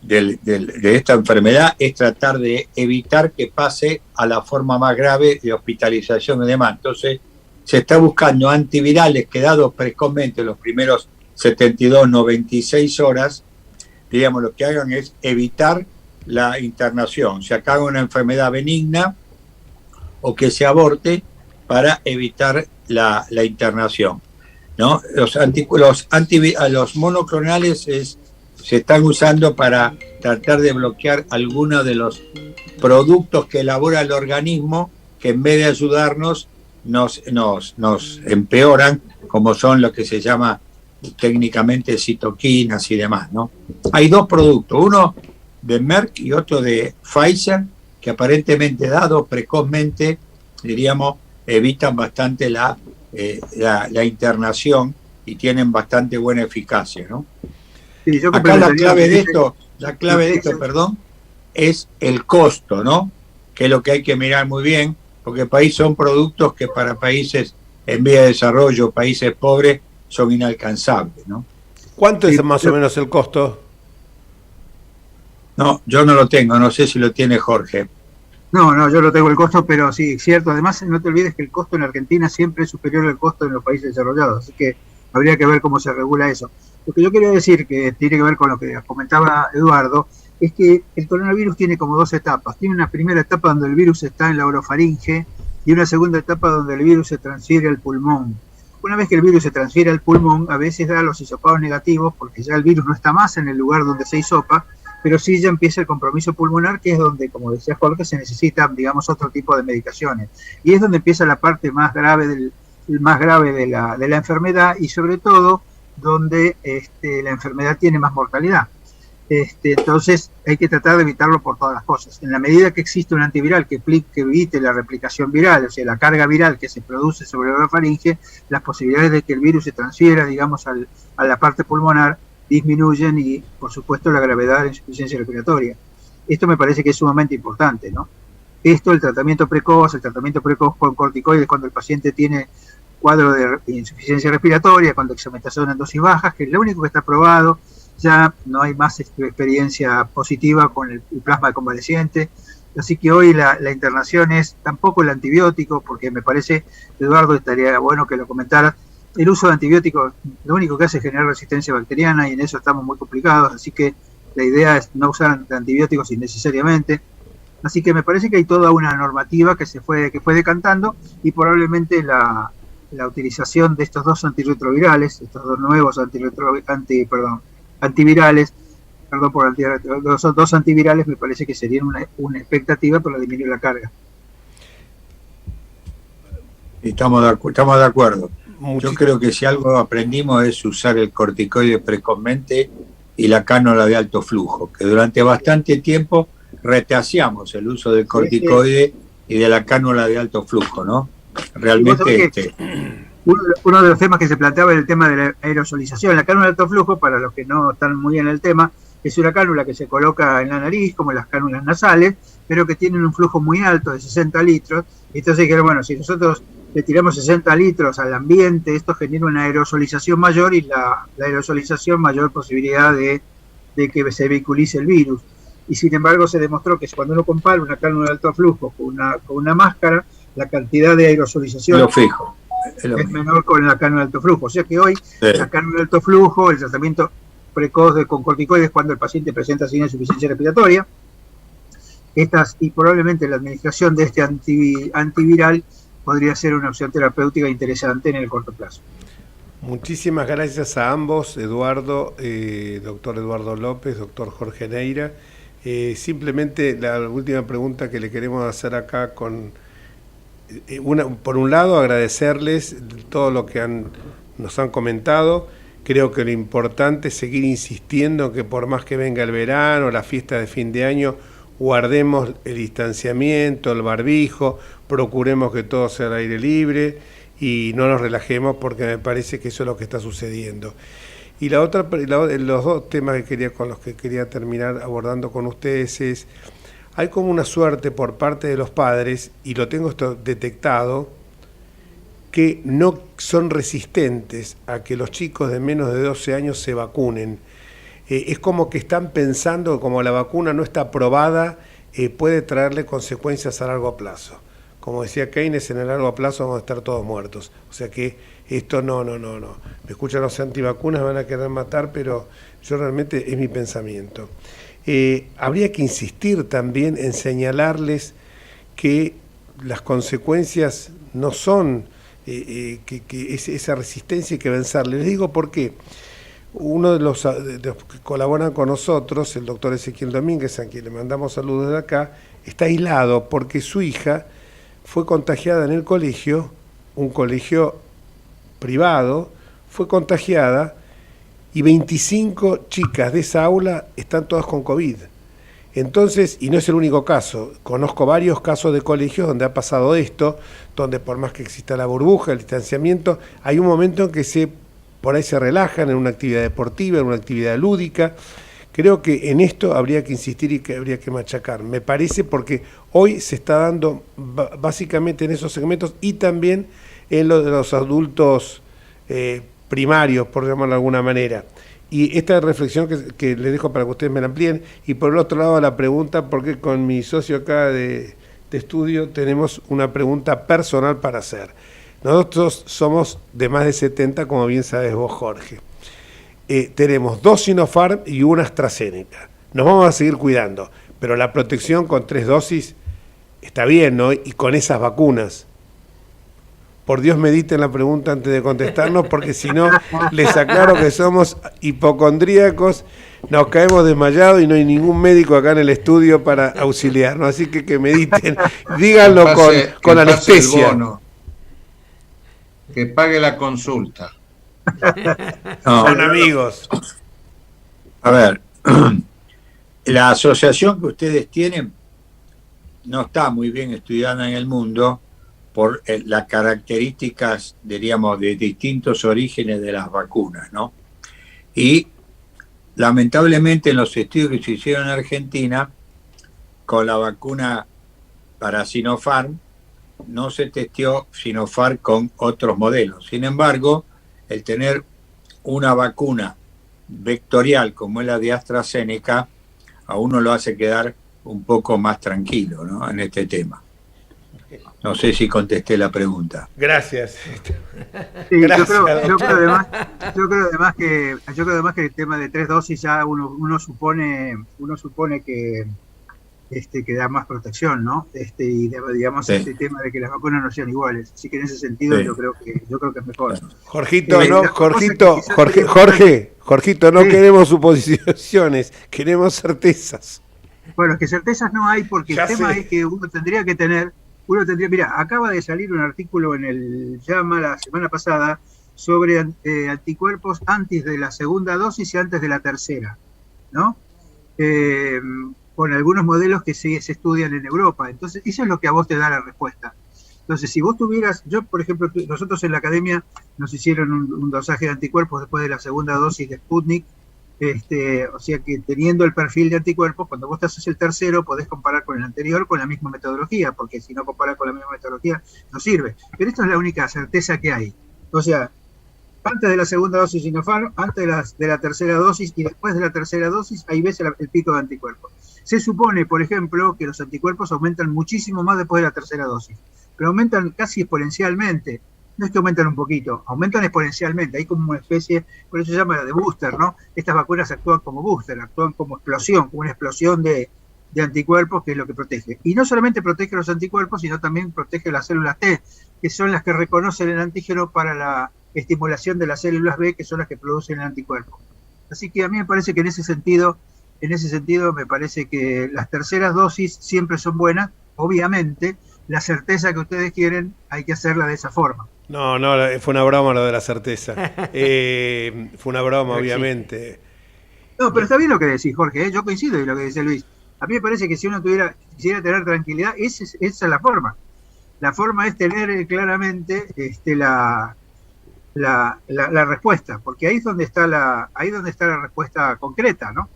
esta enfermedad es tratar de evitar que pase a la forma más grave de hospitalización y demás. Entonces, se está buscando antivirales que dados precozmente los primeros 72-96 horas, digamos, lo que hagan es evitar la internación, o sea, que haga una enfermedad benigna o que se aborte para evitar la internación, ¿no? Los monoclonales se están usando para tratar de bloquear algunos de los productos que elabora el organismo, que en vez de ayudarnos nos empeoran, como son lo que se llama técnicamente citoquinas y demás, ¿no? Hay dos productos, uno de Merck y otro de Pfizer, que aparentemente dados precozmente, diríamos, evitan bastante la internación y tienen bastante buena eficacia, ¿no? Sí, acá la clave de esto, perdón, es el costo, ¿no? Que es lo que hay que mirar muy bien, porque son productos que para países en vía de desarrollo, países pobres, son inalcanzables, ¿no? ¿Cuánto es más o menos el costo? No, yo no lo tengo, no sé si lo tiene Jorge. No, yo no tengo el costo, pero sí, cierto. Además, no te olvides que el costo en Argentina siempre es superior al costo en los países desarrollados, así que habría que ver cómo se regula eso. Lo que yo quería decir, que tiene que ver con lo que comentaba Eduardo, es que el coronavirus tiene como dos etapas. Tiene una primera etapa donde el virus está en la orofaringe y una segunda etapa donde el virus se transfiere al pulmón. Una vez que el virus se transfiere al pulmón, a veces da los hisopados negativos porque ya el virus no está más en el lugar donde se hisopa, pero sí ya empieza el compromiso pulmonar, que es donde, como decía Jorge, se necesita, digamos, otro tipo de medicaciones. Y es donde empieza la parte más grave de la enfermedad y sobre todo donde la enfermedad tiene más mortalidad. Entonces hay que tratar de evitarlo por todas las cosas. En la medida que existe un antiviral que evite la replicación viral, o sea, la carga viral que se produce sobre la orofaringe, las posibilidades de que el virus se transfiera, digamos, a la parte pulmonar disminuyen y, por supuesto, la gravedad de la insuficiencia respiratoria. Esto me parece que es sumamente importante, ¿no? El tratamiento precoz con corticoides cuando el paciente tiene cuadro de insuficiencia respiratoria, con dexametasona en dosis bajas, que es lo único que está probado. Ya no hay más experiencia positiva con el plasma de convaleciente, así que hoy la internación es tampoco el antibiótico, porque me parece, Eduardo, estaría bueno que lo comentara. El uso de antibióticos lo único que hace es generar resistencia bacteriana y en eso estamos muy complicados, así que la idea es no usar antibióticos innecesariamente. Así que me parece que hay toda una normativa que fue decantando y probablemente la utilización de estos dos antirretrovirales, estos dos nuevos los dos antivirales me parece que serían una expectativa para disminuir la carga. Estamos de acuerdo. Yo creo que si algo aprendimos es usar el corticoide precozmente y la cánula de alto flujo, que durante bastante tiempo retrasamos el uso del corticoide y de la cánula de alto flujo, ¿no? Realmente uno de los temas que se planteaba era el tema de la aerosolización. La cánula de alto flujo, para los que no están muy en el tema, es una cánula que se coloca en la nariz, como las cánulas nasales, pero que tienen un flujo muy alto de 60 litros. Entonces, bueno, si nosotros le tiramos 60 litros al ambiente, esto genera una aerosolización mayor y la aerosolización mayor posibilidad de que se vehiculice el virus. Y sin embargo se demostró que cuando uno compara una cánula de alto flujo con una máscara, la cantidad de aerosolización es menor con la cánula de alto flujo. O sea que hoy la cánula de alto flujo, el tratamiento precoz con corticoides cuando el paciente presenta sin insuficiencia respiratoria, y probablemente la administración de este antiviral podría ser una opción terapéutica interesante en el corto plazo. Muchísimas gracias a ambos, Eduardo, doctor Eduardo López, doctor Jorge Neira. Simplemente la última pregunta que le queremos hacer acá por un lado, agradecerles todo lo que nos han comentado. Creo que lo importante es seguir insistiendo que por más que venga el verano, la fiesta de fin de año, guardemos el distanciamiento, el barbijo, procuremos que todo sea al aire libre y no nos relajemos, porque me parece que eso es lo que está sucediendo. Y los dos temas con los que quería terminar abordando con ustedes es, hay como una suerte por parte de los padres, y lo tengo esto detectado, que no son resistentes a que los chicos de menos de 12 años se vacunen. Es como que están pensando que como la vacuna no está aprobada, puede traerle consecuencias a largo plazo. Como decía Keynes, en el largo plazo vamos a estar todos muertos. O sea que esto no. Me escuchan los antivacunas, me van a querer matar, pero yo realmente es mi pensamiento. Habría que insistir también en señalarles que las consecuencias no son, que esa resistencia hay que vencerla. Les digo por qué. Uno de los que colaboran con nosotros, el doctor Ezequiel Domínguez, a quien le mandamos saludos de acá, está aislado porque su hija fue contagiada en el colegio, un colegio privado, fue contagiada, y 25 chicas de esa aula están todas con COVID. Entonces, y no es el único caso, conozco varios casos de colegios donde ha pasado esto, donde por más que exista la burbuja, el distanciamiento, hay un momento en que por ahí se relajan en una actividad deportiva, en una actividad lúdica. Creo que en esto habría que insistir y que habría que machacar. Me parece, porque hoy se está dando básicamente en esos segmentos y también en lo de los adultos primarios, por llamarlo de alguna manera. Y esta reflexión que les dejo para que ustedes me la amplíen. Y por el otro lado la pregunta, porque con mi socio acá de estudio tenemos una pregunta personal para hacer. Nosotros somos de más de 70, como bien sabes vos, Jorge. Tenemos 2 Sinopharm y 1 AstraZeneca. Nos vamos a seguir cuidando, pero la protección con 3 dosis está bien, ¿no? Y con esas vacunas. Por Dios, mediten la pregunta antes de contestarnos, porque si no, les aclaro que somos hipocondríacos, nos caemos desmayados y no hay ningún médico acá en el estudio para auxiliarnos. Así que mediten, díganlo con anestesia. Que pague la consulta. No. Son amigos. A ver, la asociación que ustedes tienen no está muy bien estudiada en el mundo por las características, diríamos, de distintos orígenes de las vacunas, ¿no? Y lamentablemente en los estudios que se hicieron en Argentina con la vacuna para Sinopharm, no se testeó Sinopharm con otros modelos. Sin embargo, el tener una vacuna vectorial como es la de AstraZeneca, a uno lo hace quedar un poco más tranquilo, ¿no?, en este tema. No sé si contesté la pregunta. Gracias. Sí, gracias. Yo creo además que el tema de 3 dosis ya uno supone que da más protección, ¿no? Y digamos, sí, este tema de que las vacunas no sean iguales. Así que en ese sentido sí, yo creo que es mejor. Jorgito, Jorgito, no queremos suposiciones, queremos certezas. Bueno, es que certezas no hay, porque ya el tema es que uno tendría, mira, acaba de salir un artículo en el JAMA la semana pasada sobre anticuerpos antes de la segunda dosis y antes de la tercera, ¿no? Con algunos modelos que se estudian en Europa. Entonces, eso es lo que a vos te da la respuesta. Entonces, si vos tuvieras, yo por ejemplo, nosotros en la academia nos hicieron un dosaje de anticuerpos después de la segunda dosis de Sputnik, o sea que teniendo el perfil de anticuerpos, cuando vos te haces el tercero, podés comparar con el anterior con la misma metodología, porque si no comparás con la misma metodología, no sirve. Pero esto es la única certeza que hay. O sea, antes de la segunda dosis Sinopharm, antes de la tercera dosis y después de la tercera dosis, ahí ves el pico de anticuerpos. Se supone, por ejemplo, que los anticuerpos aumentan muchísimo más después de la tercera dosis, pero aumentan casi exponencialmente. No es que aumentan un poquito, aumentan exponencialmente. Hay como una especie, por eso se llama la de booster, ¿no? Estas vacunas actúan como booster, actúan como explosión, como una explosión de anticuerpos, que es lo que protege. Y no solamente protege los anticuerpos, sino también protege las células T, que son las que reconocen el antígeno para la estimulación de las células B, que son las que producen el anticuerpo. Así que a mí me parece que en ese sentido me parece que las terceras dosis siempre son buenas. Obviamente, la certeza que ustedes quieren hay que hacerla de esa forma. No, fue una broma lo de la certeza. Fue una broma, obviamente. No, pero está bien lo que decís, Jorge, yo coincido en lo que dice Luis. A mí me parece que si uno quisiera tener tranquilidad, esa es la forma. La forma es tener claramente la respuesta, porque ahí es donde está la respuesta concreta, ¿no?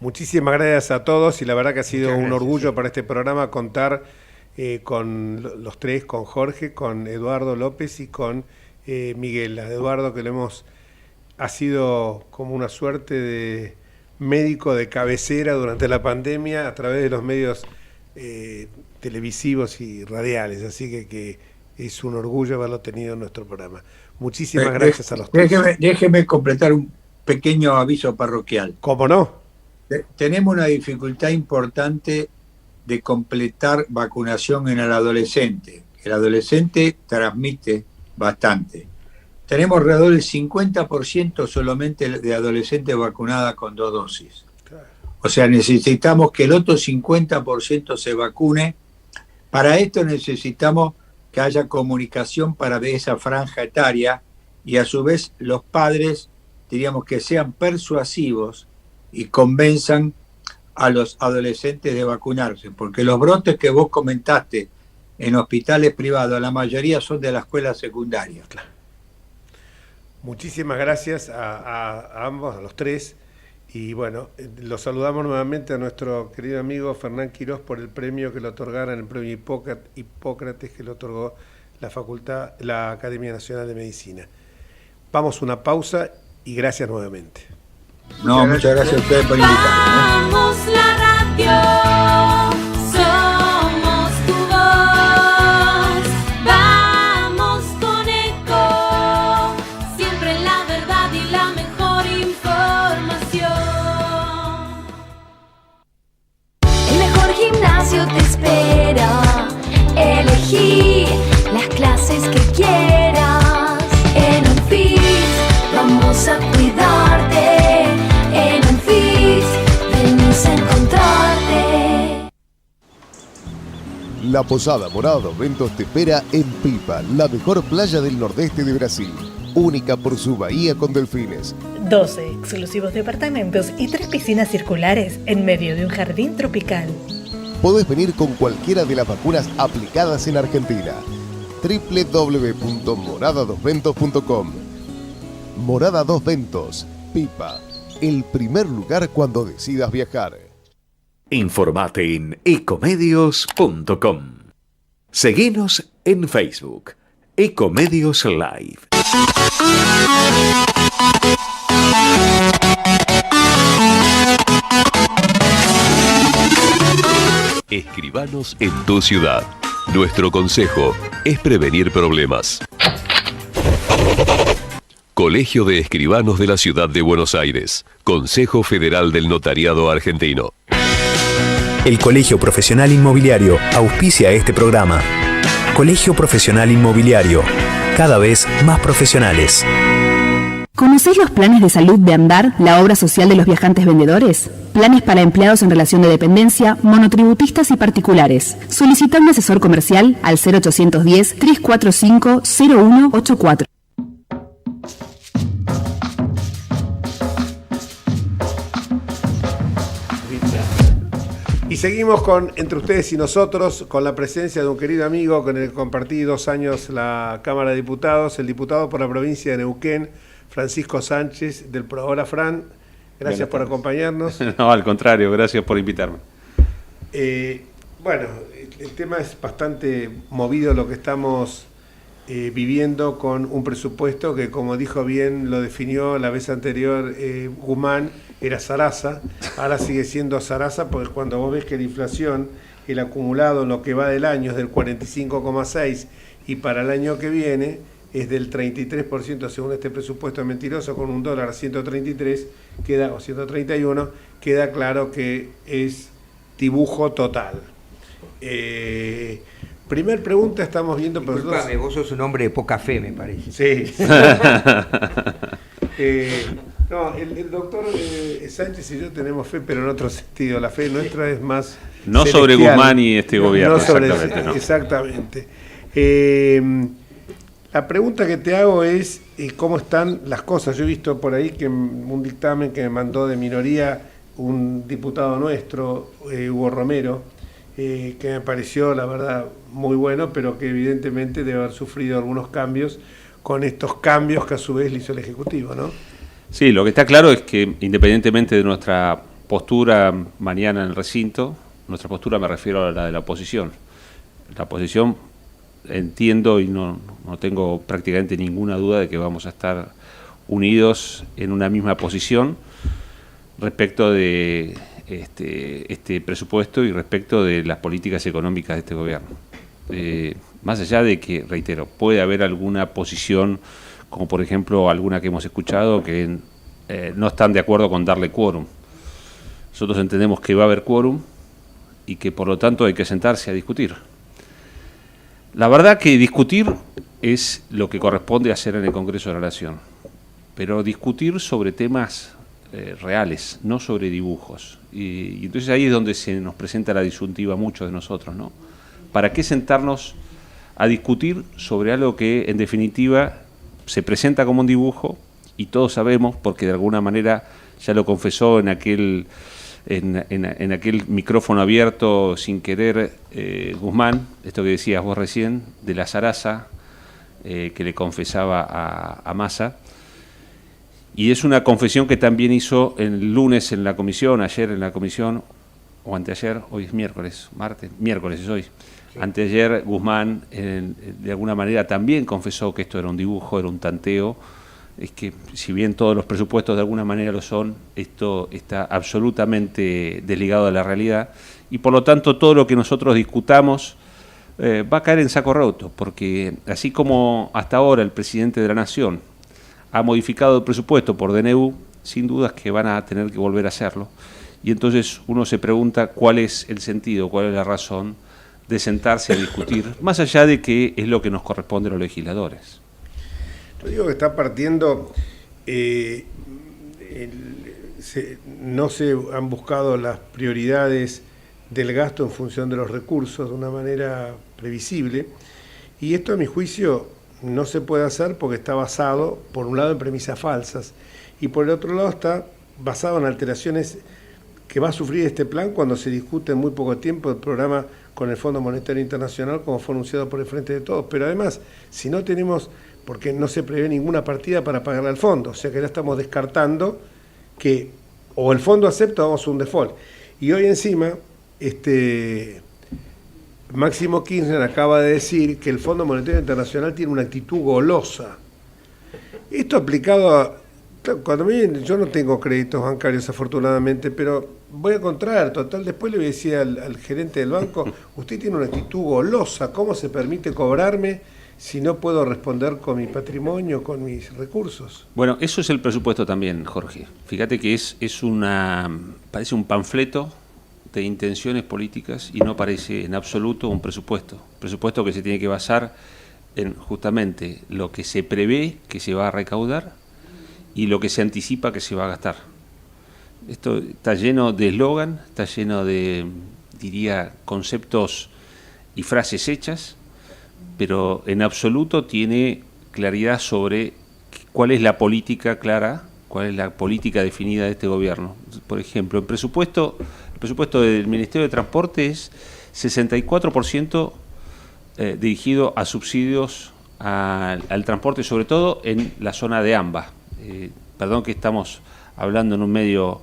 Muchísimas gracias a todos y la verdad que ha sido un orgullo para este programa contar con los tres, con Jorge, con Eduardo López y con Miguel. A Eduardo que ha sido como una suerte de médico de cabecera durante la pandemia a través de los medios televisivos y radiales, así que es un orgullo haberlo tenido en nuestro programa. Muchísimas gracias a los tres. Déjeme completar un pequeño aviso parroquial. ¿Cómo no? Tenemos una dificultad importante de completar vacunación en el adolescente. El adolescente transmite bastante. Tenemos alrededor del 50% solamente de adolescentes vacunadas con 2 dosis. O sea, necesitamos que el otro 50% se vacune. Para esto necesitamos que haya comunicación para esa franja etaria y a su vez los padres, diríamos, que sean persuasivos y convenzan a los adolescentes de vacunarse, porque los brotes que vos comentaste en hospitales privados, la mayoría son de la escuela secundaria. Muchísimas gracias a ambos, a los tres, y bueno, los saludamos nuevamente a nuestro querido amigo Fernán Quirós por el premio que le otorgaron, el premio Hipócrates que le otorgó la Academia Nacional de Medicina. Vamos a una pausa y gracias nuevamente. Muchas gracias a ustedes por invitarme. Vamos la radio, somos tu voz. Vamos con Eco, siempre la verdad y la mejor información. El mejor gimnasio te espera. Elegí las clases que quieras. En Unfit vamos a cuidarte. En Unfit venís a encontrarte. La Posada Morada dos Ventos te espera en Pipa, la mejor playa del nordeste de Brasil, única por su bahía con delfines. 12 exclusivos departamentos y 3 piscinas circulares en medio de un jardín tropical. Podés venir con cualquiera de las vacunas aplicadas en Argentina. www.moradadosventos.com. Morada Dos Ventos, Pipa, el primer lugar cuando decidas viajar. Informate en ecomedios.com. Seguinos en Facebook, Ecomedios Live. Escribanos en tu ciudad. Nuestro consejo es prevenir problemas. Colegio de Escribanos de la Ciudad de Buenos Aires. Consejo Federal del Notariado Argentino. El Colegio Profesional Inmobiliario auspicia este programa. Colegio Profesional Inmobiliario, cada vez más profesionales. ¿Conocéis los planes de salud de Andar, la obra social de los viajantes vendedores? Planes para empleados en relación de dependencia, monotributistas y particulares. Solicita un asesor comercial al 0810-345-0184. Y seguimos entre ustedes y nosotros, con la presencia de un querido amigo con el que compartí 2 años la Cámara de Diputados, el diputado por la provincia de Neuquén, Francisco Sánchez, del Pro. Hola, Fran, gracias por acompañarnos. No, al contrario, gracias por invitarme. Bueno, el tema es bastante movido lo que estamos viviendo con un presupuesto que, como dijo bien, lo definió la vez anterior Guzmán, era Sarasa, ahora sigue siendo Sarasa, porque cuando vos ves que la inflación, el acumulado en lo que va del año es del 45,6% y para el año que viene es del 33% según este presupuesto mentiroso, con un dólar a 133 o 131, queda claro que es dibujo total. Primer pregunta, estamos viendo... Disculpame, vos sos un hombre de poca fe, me parece. Sí. No, el doctor Sánchez y yo tenemos fe, pero en otro sentido. La fe nuestra es más no celestial. Sobre Guzmán y este gobierno, no sobre, exactamente. La pregunta que te hago es cómo están las cosas. Yo he visto por ahí que un dictamen que me mandó de minoría un diputado nuestro, Hugo Romero, que me pareció, la verdad, muy bueno, pero que evidentemente debe haber sufrido algunos cambios con estos cambios que a su vez le hizo el Ejecutivo, ¿no? Sí, lo que está claro es que independientemente de nuestra postura mañana en el recinto, nuestra postura me refiero a la de la oposición. La oposición, entiendo y no tengo prácticamente ninguna duda de que vamos a estar unidos en una misma posición respecto de este presupuesto y respecto de las políticas económicas de este gobierno. Más allá de que, reitero, puede haber alguna posición, como por ejemplo alguna que hemos escuchado, que no están de acuerdo con darle quórum. Nosotros entendemos que va a haber quórum y que por lo tanto hay que sentarse a discutir. La verdad que discutir es lo que corresponde hacer en el Congreso de la Nación, pero discutir sobre temas reales, no sobre dibujos. Y entonces ahí es donde se nos presenta la disyuntiva a muchos de nosotros, ¿no? ¿Para qué sentarnos a discutir sobre algo que en definitiva se presenta como un dibujo y todos sabemos, porque de alguna manera ya lo confesó en aquel micrófono abierto sin querer Guzmán, esto que decías vos recién, de la zaraza que le confesaba a Massa, y es una confesión que también hizo el lunes en la comisión, ayer en la comisión, o anteayer, hoy es miércoles es hoy. Sí. Anteayer Guzmán de alguna manera también confesó que esto era un dibujo, era un tanteo. Es que si bien todos los presupuestos de alguna manera lo son, esto está absolutamente desligado de la realidad y por lo tanto todo lo que nosotros discutamos va a caer en saco roto, porque así como hasta ahora el presidente de la Nación ha modificado el presupuesto por DNU, sin dudas que van a tener que volver a hacerlo. Y entonces uno se pregunta cuál es el sentido, cuál es la razón de sentarse a discutir, más allá de que es lo que nos corresponde a los legisladores. Yo digo que está partiendo, no se han buscado las prioridades del gasto en función de los recursos de una manera previsible, y esto a mi juicio no se puede hacer porque está basado, por un lado, en premisas falsas, y por el otro lado está basado en alteraciones que va a sufrir este plan cuando se discute en muy poco tiempo el programa con el Fondo Monetario Internacional, como fue anunciado por el Frente de Todos. Pero además, si no tenemos, porque no se prevé ninguna partida para pagarle al fondo, o sea que ya estamos descartando que o el fondo acepta o vamos a un default. Y hoy encima, Máximo Kirchner acaba de decir que el Fondo Monetario Internacional tiene una actitud golosa. Esto aplicado a... Cuando yo no tengo créditos bancarios afortunadamente, pero voy a contraer, total, después le voy a decir al gerente del banco, usted tiene una actitud golosa, ¿cómo se permite cobrarme si no puedo responder con mi patrimonio, con mis recursos? Bueno, eso es el presupuesto también, Jorge. Fíjate que parece un panfleto de intenciones políticas y no parece en absoluto un presupuesto que se tiene que basar en justamente lo que se prevé que se va a recaudar y lo que se anticipa que se va a gastar. Esto está lleno de eslogan, está lleno de, diría, conceptos y frases hechas, pero en absoluto tiene claridad sobre cuál es la política clara, cuál es la política definida de este gobierno. Por ejemplo, el presupuesto del Ministerio de Transporte es 64% dirigido a subsidios al transporte, sobre todo en la zona de AMBA. Perdón que estamos hablando en un medio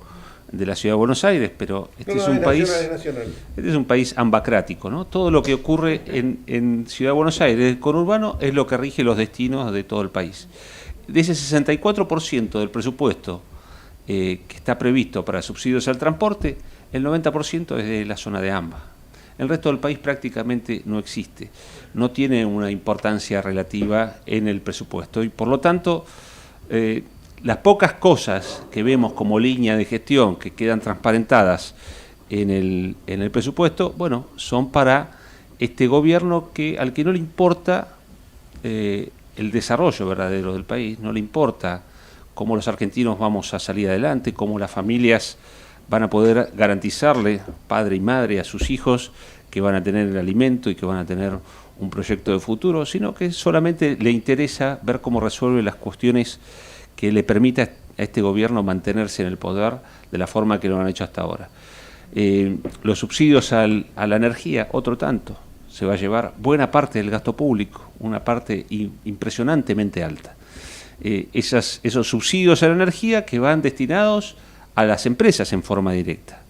de la Ciudad de Buenos Aires, pero este es un país ambacrático, ¿no? Todo lo que ocurre en Ciudad de Buenos Aires, el conurbano, es lo que rige los destinos de todo el país. De ese 64% del presupuesto que está previsto para subsidios al transporte, el 90% es de la zona de AMBA. El resto del país prácticamente no existe, no tiene una importancia relativa en el presupuesto y por lo tanto las pocas cosas que vemos como línea de gestión que quedan transparentadas en el presupuesto, bueno, son para este gobierno al que no le importa el desarrollo verdadero del país, no le importa cómo los argentinos vamos a salir adelante, cómo las familias van a poder garantizarle, padre y madre, a sus hijos que van a tener el alimento y que van a tener un proyecto de futuro, sino que solamente le interesa ver cómo resuelve las cuestiones que le permita a este gobierno mantenerse en el poder de la forma que lo han hecho hasta ahora. Los subsidios a la energía, otro tanto. Se va a llevar buena parte del gasto público, una parte impresionantemente alta. Esos subsidios a la energía que van destinados a las empresas en forma directa.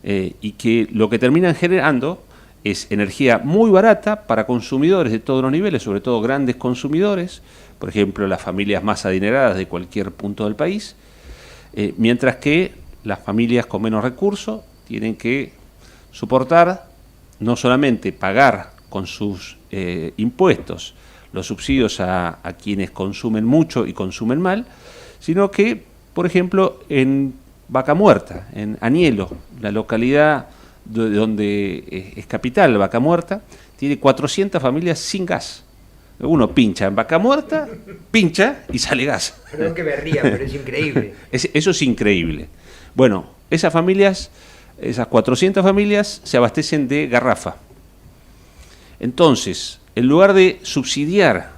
Y que lo que terminan generando es energía muy barata para consumidores de todos los niveles, sobre todo grandes consumidores, por ejemplo, las familias más adineradas de cualquier punto del país, mientras que las familias con menos recursos tienen que soportar, no solamente pagar con sus impuestos los subsidios a quienes consumen mucho y consumen mal, sino que, por ejemplo, en Vaca Muerta, en Anielo, la localidad donde es capital Vaca Muerta, tiene 400 familias sin gas. Uno pincha en Vaca Muerta, pincha y sale gas. Perdón que me ría, pero es increíble. Eso es increíble. Bueno, esas 400 familias se abastecen de garrafa. Entonces, en lugar de subsidiar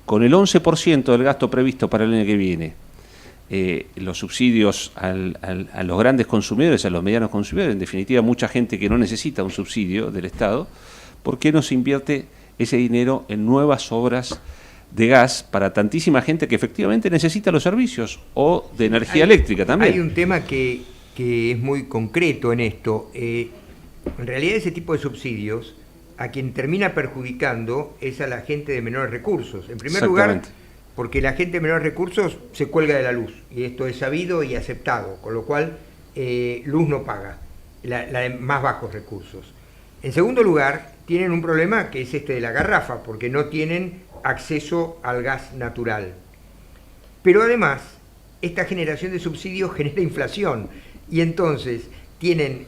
con el 11% del gasto previsto para el año que viene, los subsidios a los grandes consumidores, a los medianos consumidores, en definitiva mucha gente que no necesita un subsidio del Estado, ¿por qué no se invierte ese dinero en nuevas obras de gas para tantísima gente que efectivamente necesita los servicios, o de energía eléctrica también? Hay un tema que es muy concreto en esto. En realidad ese tipo de subsidios a quien termina perjudicando es a la gente de menores recursos. En primer lugar, porque la gente de menores recursos se cuelga de la luz, y esto es sabido y aceptado, con lo cual luz no paga, la de más bajos recursos. En segundo lugar, tienen un problema que es este de la garrafa, porque no tienen acceso al gas natural. Pero además, esta generación de subsidios genera inflación, y entonces tienen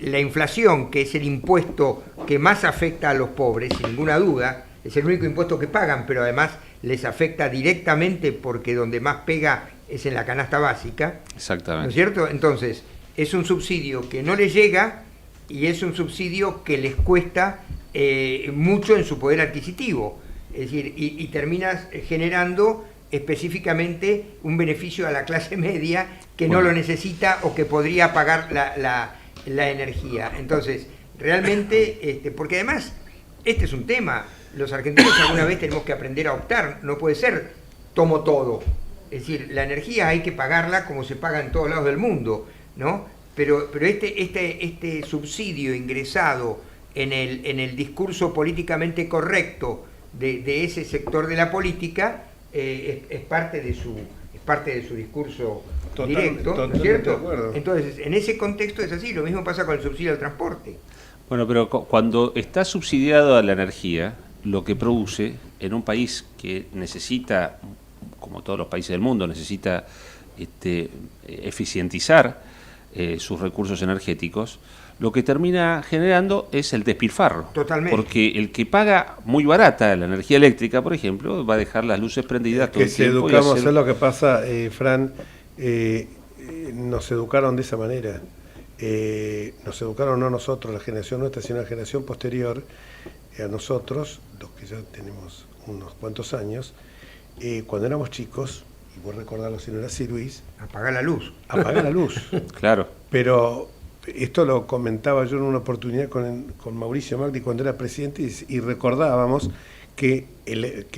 la inflación, que es el impuesto que más afecta a los pobres, sin ninguna duda, es el único impuesto que pagan, pero además les afecta directamente porque donde más pega es en la canasta básica. Exactamente. ¿No es cierto? Entonces, es un subsidio que no les llega y es un subsidio que les cuesta mucho en su poder adquisitivo. Es decir, y terminas generando específicamente un beneficio a la clase media que no lo necesita o que podría pagar la energía. Entonces, realmente, porque además, este es un tema. Los argentinos alguna vez tenemos que aprender a optar, no puede ser tomo todo. Es decir, la energía hay que pagarla como se paga en todos lados del mundo, ¿no? Pero este subsidio ingresado en el discurso políticamente correcto de ese sector de la política es parte de su discurso directo, ¿no es cierto? Entonces, en ese contexto es así, lo mismo pasa con el subsidio al transporte. Bueno, pero cuando está subsidiado a la energía, lo que produce en un país que necesita, como todos los países del mundo, necesita eficientizar sus recursos energéticos, lo que termina generando es el despilfarro. Totalmente. Porque el que paga muy barata la energía eléctrica, por ejemplo, va a dejar las luces prendidas todo el tiempo. Que si educamos, es lo que pasa, Fran, nos educaron de esa manera. Nos educaron no nosotros, la generación nuestra, sino la generación posterior a nosotros, los que ya tenemos unos cuantos años, cuando éramos chicos, y vos recordarlo si no era así, Luis, apagar la luz. Apagar la luz. Claro. Pero esto lo comentaba yo en una oportunidad con Mauricio Macri cuando era presidente, y recordábamos que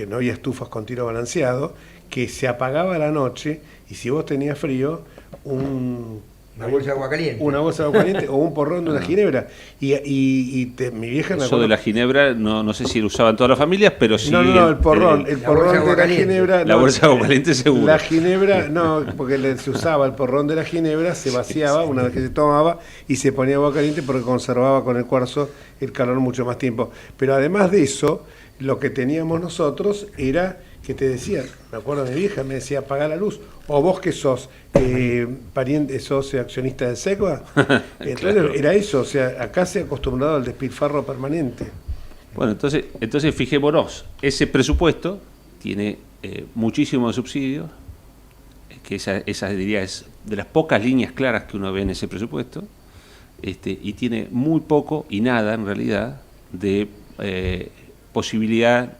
no había estufas con tiro balanceado, que se apagaba a la noche, y si vos tenías frío, una bolsa de agua caliente. Una bolsa de agua caliente o un porrón de una ginebra. Mi vieja... Eso de la ginebra, no sé si lo usaban todas las familias, pero sí... No, el porrón de la ginebra... La bolsa de agua caliente seguro. La ginebra, no, porque se usaba el porrón de la ginebra, se vaciaba una vez que se tomaba y se ponía agua caliente porque conservaba con el cuarzo el calor mucho más tiempo. Pero además de eso, lo que teníamos nosotros era... que te decía, me acuerdo de mi vieja, me decía apagar la luz, o vos que sos pariente, sos accionista de SECBA, entonces claro. Era eso, o sea, acá se ha acostumbrado al despilfarro permanente. Bueno, entonces fijémonos, ese presupuesto tiene muchísimo subsidio, que esa diría es de las pocas líneas claras que uno ve en ese presupuesto, y tiene muy poco y nada en realidad de posibilidad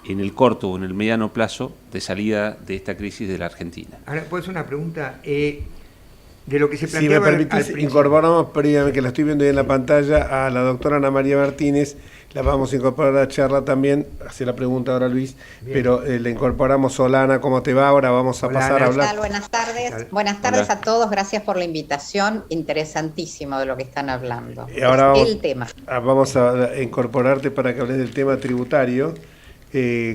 en el corto o en el mediano plazo de salida de esta crisis de la Argentina. Ahora, ¿puedo hacer una pregunta? De lo que se Si me planteaba permitís, incorporamos, que la estoy viendo ahí en la pantalla, a la doctora Ana María Martínez. La vamos a incorporar a la charla también. Hace la pregunta ahora Luis, bien. Pero le incorporamos. Solana, ¿cómo te va? Ahora vamos a pasar a hablar. Buenas tardes. Buenas tardes a todos. Gracias por la invitación. Interesantísimo de lo que están hablando. Ahora el tema. Vamos a incorporarte para que hables del tema tributario.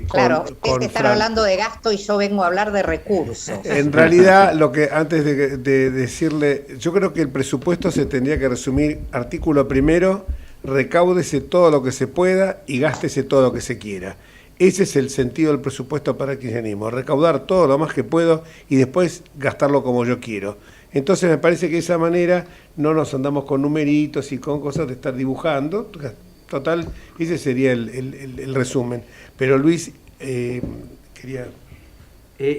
Claro, ustedes están hablando de gasto y yo vengo a hablar de recursos. En realidad, lo que antes de decirle, yo creo que el presupuesto se tendría que resumir: artículo primero, recáudese todo lo que se pueda y gástese todo lo que se quiera. Ese es el sentido del presupuesto para el kirchnerismo: recaudar todo lo más que puedo y después gastarlo como yo quiero. Entonces me parece que de esa manera no nos andamos con numeritos y con cosas de estar dibujando. Total, ese sería el resumen. Pero Luis, quería...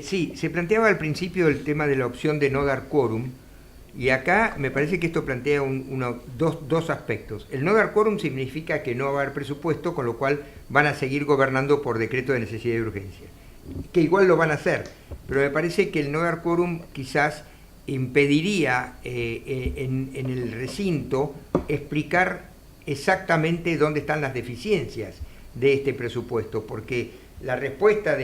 Sí, se planteaba al principio el tema de la opción de no dar quórum, y acá me parece que esto plantea dos aspectos. El no dar quórum significa que no va a haber presupuesto, con lo cual van a seguir gobernando por decreto de necesidad y urgencia, que igual lo van a hacer, pero me parece que el no dar quórum quizás impediría en el recinto explicar exactamente dónde están las deficiencias de este presupuesto, porque la respuesta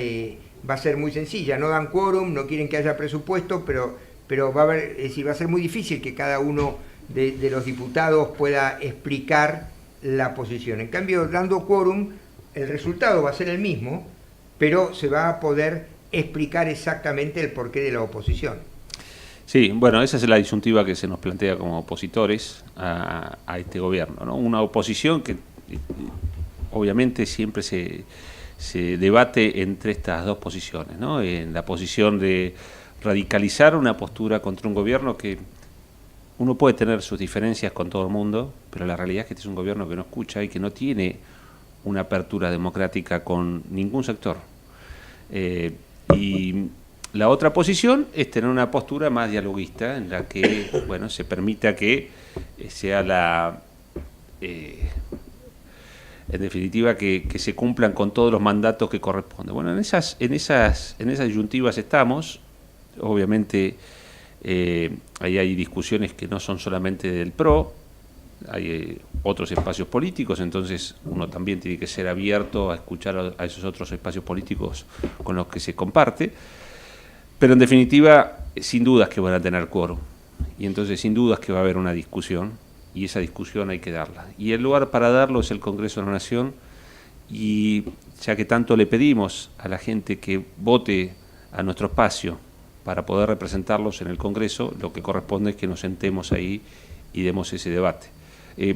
va a ser muy sencilla: no dan quórum, no quieren que haya presupuesto, pero va a haber, es decir, va a ser muy difícil que cada uno de los diputados pueda explicar la posición. En cambio, dando quórum, el resultado va a ser el mismo, pero se va a poder explicar exactamente el porqué de la oposición. Sí, bueno, esa es la disyuntiva que se nos plantea como opositores a este gobierno, ¿no? Una oposición que obviamente siempre se debate entre estas dos posiciones, ¿no? En la posición de radicalizar una postura contra un gobierno que uno puede tener sus diferencias con todo el mundo, pero la realidad es que este es un gobierno que no escucha y que no tiene una apertura democrática con ningún sector. Y la otra posición es tener una postura más dialoguista, en la que, bueno, se permita que sea en definitiva, que se cumplan con todos los mandatos que corresponden. Bueno, en esas disyuntivas estamos. Obviamente ahí hay discusiones que no son solamente del PRO, hay otros espacios políticos, entonces uno también tiene que ser abierto a escuchar a esos otros espacios políticos con los que se comparte. Pero en definitiva, sin dudas que van a tener quórum, y entonces sin dudas que va a haber una discusión, y esa discusión hay que darla. Y el lugar para darlo es el Congreso de la Nación, y ya que tanto le pedimos a la gente que vote a nuestro espacio para poder representarlos en el Congreso, lo que corresponde es que nos sentemos ahí y demos ese debate.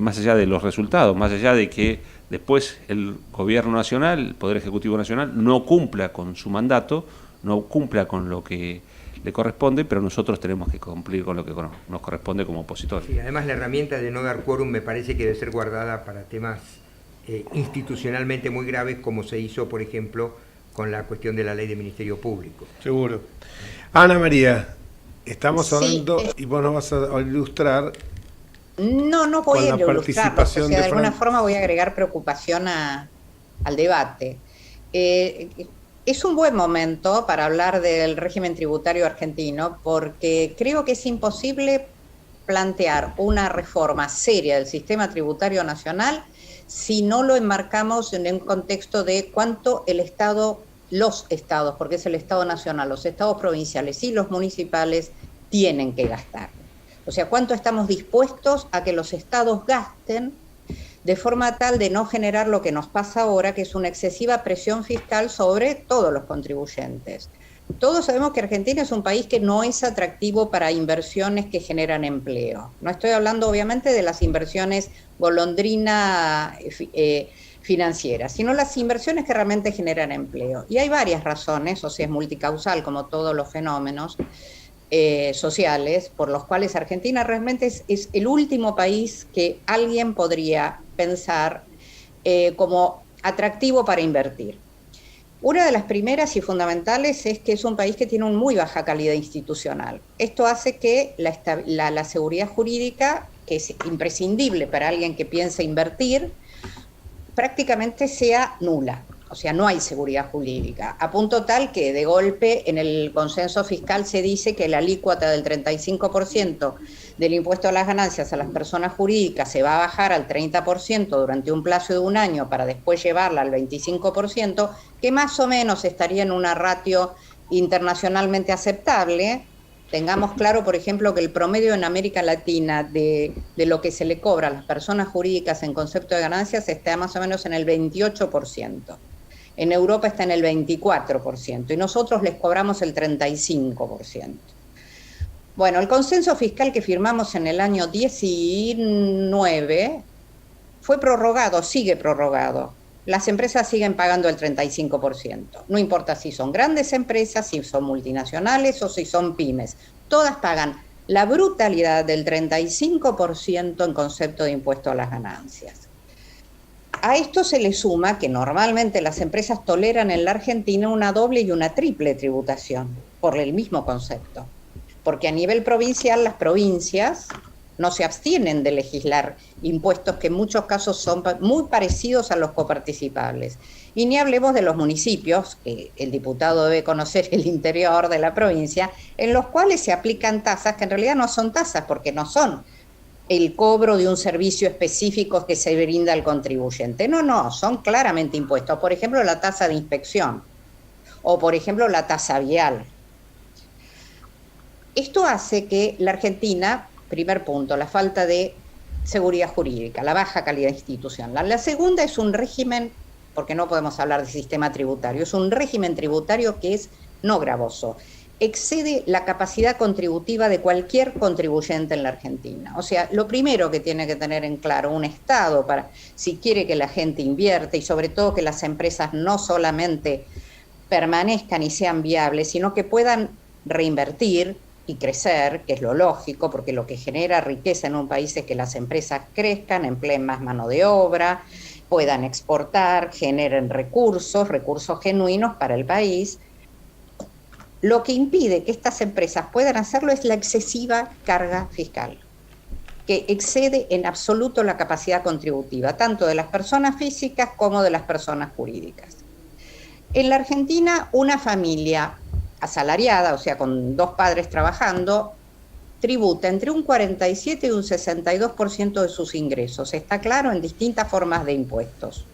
Más allá de los resultados, más allá de que después el Gobierno Nacional, el Poder Ejecutivo Nacional, no cumpla con su mandato, no cumpla con lo que le corresponde, pero nosotros tenemos que cumplir con lo que nos corresponde como opositores. Sí, además la herramienta de no dar quórum me parece que debe ser guardada para temas institucionalmente muy graves, como se hizo, por ejemplo, con la cuestión de la ley de Ministerio Público. Seguro. Ana María, estamos hablando, y vos nos vas a ilustrar. No voy a ilustrar, o sea, de alguna forma voy a agregar preocupación al debate. Es un buen momento para hablar del régimen tributario argentino, porque creo que es imposible plantear una reforma seria del sistema tributario nacional si no lo enmarcamos en un contexto de cuánto el Estado, los estados, porque es el Estado nacional, los estados provinciales y los municipales tienen que gastar. O sea, cuánto estamos dispuestos a que los estados gasten de forma tal de no generar lo que nos pasa ahora, que es una excesiva presión fiscal sobre todos los contribuyentes. Todos sabemos que Argentina es un país que no es atractivo para inversiones que generan empleo. No estoy hablando obviamente de las inversiones golondrina financieras, sino las inversiones que realmente generan empleo. Y hay varias razones, o sea, es multicausal como todos los fenómenos sociales, por los cuales Argentina realmente es el último país que alguien podría pensar como atractivo para invertir. Una de las primeras y fundamentales es que es un país que tiene una muy baja calidad institucional. Esto hace que la seguridad jurídica, que es imprescindible para alguien que piensa invertir, prácticamente sea nula. O sea, no hay seguridad jurídica, a punto tal que de golpe en el consenso fiscal se dice que la alícuota del 35% del impuesto a las ganancias a las personas jurídicas se va a bajar al 30% durante un plazo de un año para después llevarla al 25%, que más o menos estaría en una ratio internacionalmente aceptable. Tengamos claro, por ejemplo, que el promedio en América Latina de lo que se le cobra a las personas jurídicas en concepto de ganancias está más o menos en el 28%. En Europa está en el 24% y nosotros les cobramos el 35%. Bueno, el consenso fiscal que firmamos en el año 19 fue prorrogado, sigue prorrogado. Las empresas siguen pagando el 35%. No importa si son grandes empresas, si son multinacionales o si son pymes. Todas pagan la brutalidad del 35% en concepto de impuesto a las ganancias. A esto se le suma que normalmente las empresas toleran en la Argentina una doble y una triple tributación por el mismo concepto. Porque a nivel provincial las provincias no se abstienen de legislar impuestos que en muchos casos son muy parecidos a los coparticipables. Y ni hablemos de los municipios, que el diputado debe conocer el interior de la provincia, en los cuales se aplican tasas que en realidad no son tasas, porque no son el cobro de un servicio específico que se brinda al contribuyente. No, son claramente impuestos. Por ejemplo, la tasa de inspección o, por ejemplo, la tasa vial. Esto hace que la Argentina, primer punto, la falta de seguridad jurídica, la baja calidad institucional. La segunda es un régimen, porque no podemos hablar de sistema tributario, es un régimen tributario que es no gravoso. Excede la capacidad contributiva de cualquier contribuyente en la Argentina. O sea, lo primero que tiene que tener en claro un Estado para, si quiere que la gente invierte y sobre todo que las empresas no solamente permanezcan y sean viables, sino que puedan reinvertir y crecer, que es lo lógico, porque lo que genera riqueza en un país es que las empresas crezcan, empleen más mano de obra, puedan exportar, generen recursos genuinos para el país. Lo que impide que estas empresas puedan hacerlo es la excesiva carga fiscal, que excede en absoluto la capacidad contributiva, tanto de las personas físicas como de las personas jurídicas. En la Argentina, una familia asalariada, o sea, con 2 padres trabajando, tributa entre un 47 y un 62% de sus ingresos. Está claro, en distintas formas de impuestos.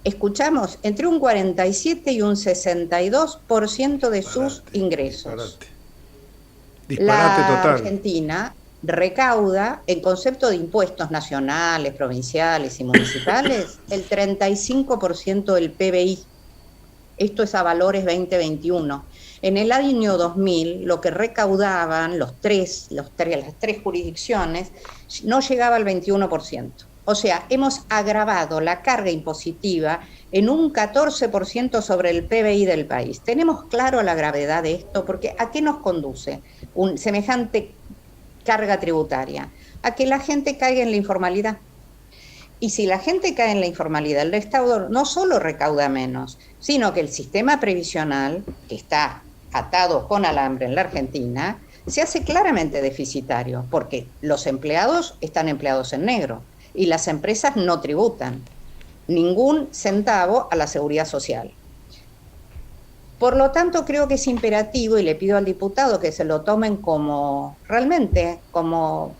Escuchamos, entre un 47 y un 62% de sus ingresos. Disparate total. La Argentina recauda, en concepto de impuestos nacionales, provinciales y municipales, el 35% del PBI. Esto es a valores 2021. En el año 2000, lo que recaudaban las tres jurisdicciones no llegaba al 21%. O sea, hemos agravado la carga impositiva en un 14% sobre el PBI del país. Tenemos claro la gravedad de esto, porque ¿a qué nos conduce un semejante carga tributaria? A que la gente caiga en la informalidad. Y si la gente cae en la informalidad, el Estado no solo recauda menos, sino que el sistema previsional, que está atado con alambre en la Argentina, se hace claramente deficitario, porque los empleados están empleados en negro y las empresas no tributan ningún centavo a la seguridad social. Por lo tanto, creo que es imperativo, y le pido al diputado que se lo tomen como realmente como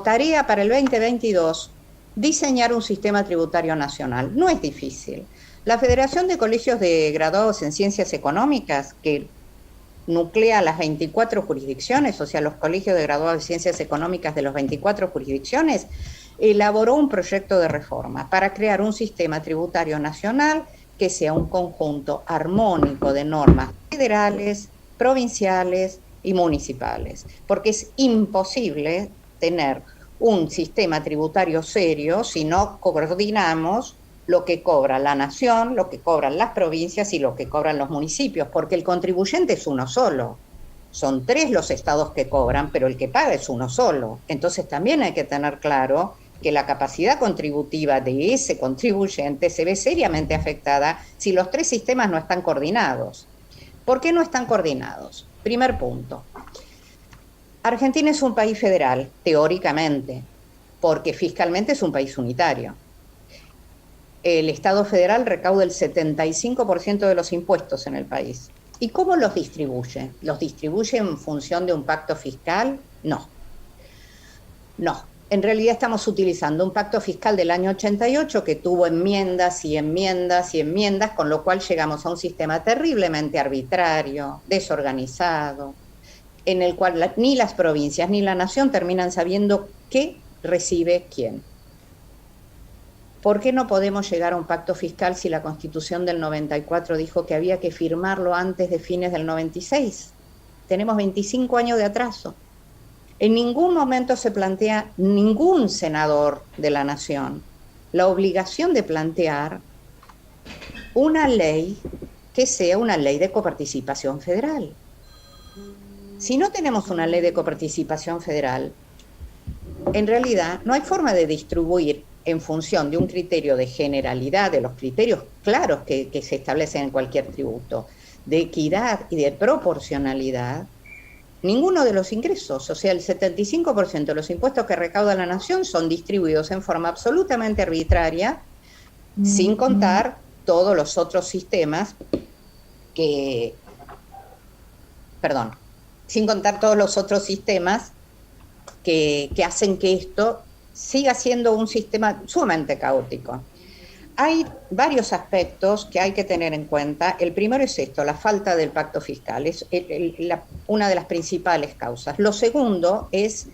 tarea para el 2022, diseñar un sistema tributario nacional. No es difícil. La Federación de Colegios de Graduados en Ciencias Económicas, que nuclea las 24 jurisdicciones, o sea, los colegios de graduados en Ciencias Económicas de las 24 jurisdicciones, elaboró un proyecto de reforma para crear un sistema tributario nacional que sea un conjunto armónico de normas federales, provinciales y municipales, porque es imposible tener un sistema tributario serio si no coordinamos lo que cobra la nación, lo que cobran las provincias y lo que cobran los municipios, porque el contribuyente es uno solo. Son 3 los estados que cobran, pero el que paga es uno solo. Entonces también hay que tener claro que la capacidad contributiva de ese contribuyente se ve seriamente afectada si los 3 sistemas no están coordinados. ¿Por qué no están coordinados? Primer punto. Argentina es un país federal, teóricamente, porque fiscalmente es un país unitario. el Estado federal recauda el 75% de los impuestos en el país. ¿Y cómo los distribuye? ¿Los distribuye en función de un pacto fiscal? No. En realidad estamos utilizando un pacto fiscal del año 88 que tuvo enmiendas y enmiendas y enmiendas, con lo cual llegamos a un sistema terriblemente arbitrario, desorganizado, en el cual ni las provincias ni la nación terminan sabiendo qué recibe quién. ¿Por qué no podemos llegar a un pacto fiscal si la Constitución del 94 dijo que había que firmarlo antes de fines del 96? Tenemos 25 años de atraso. En ningún momento se plantea ningún senador de la nación la obligación de plantear una ley que sea una ley de coparticipación federal. Si no tenemos una ley de coparticipación federal, en realidad no hay forma de distribuir en función de un criterio de generalidad, de los criterios claros que se establecen en cualquier tributo, de equidad y de proporcionalidad, ninguno de los ingresos. O sea, el 75% de los impuestos que recauda la nación son distribuidos en forma absolutamente arbitraria, sin contar todos los otros sistemas que hacen que esto siga siendo un sistema sumamente caótico. Hay varios aspectos que hay que tener en cuenta. El primero es esto, la falta del pacto fiscal, es una de las principales causas. Lo segundo es,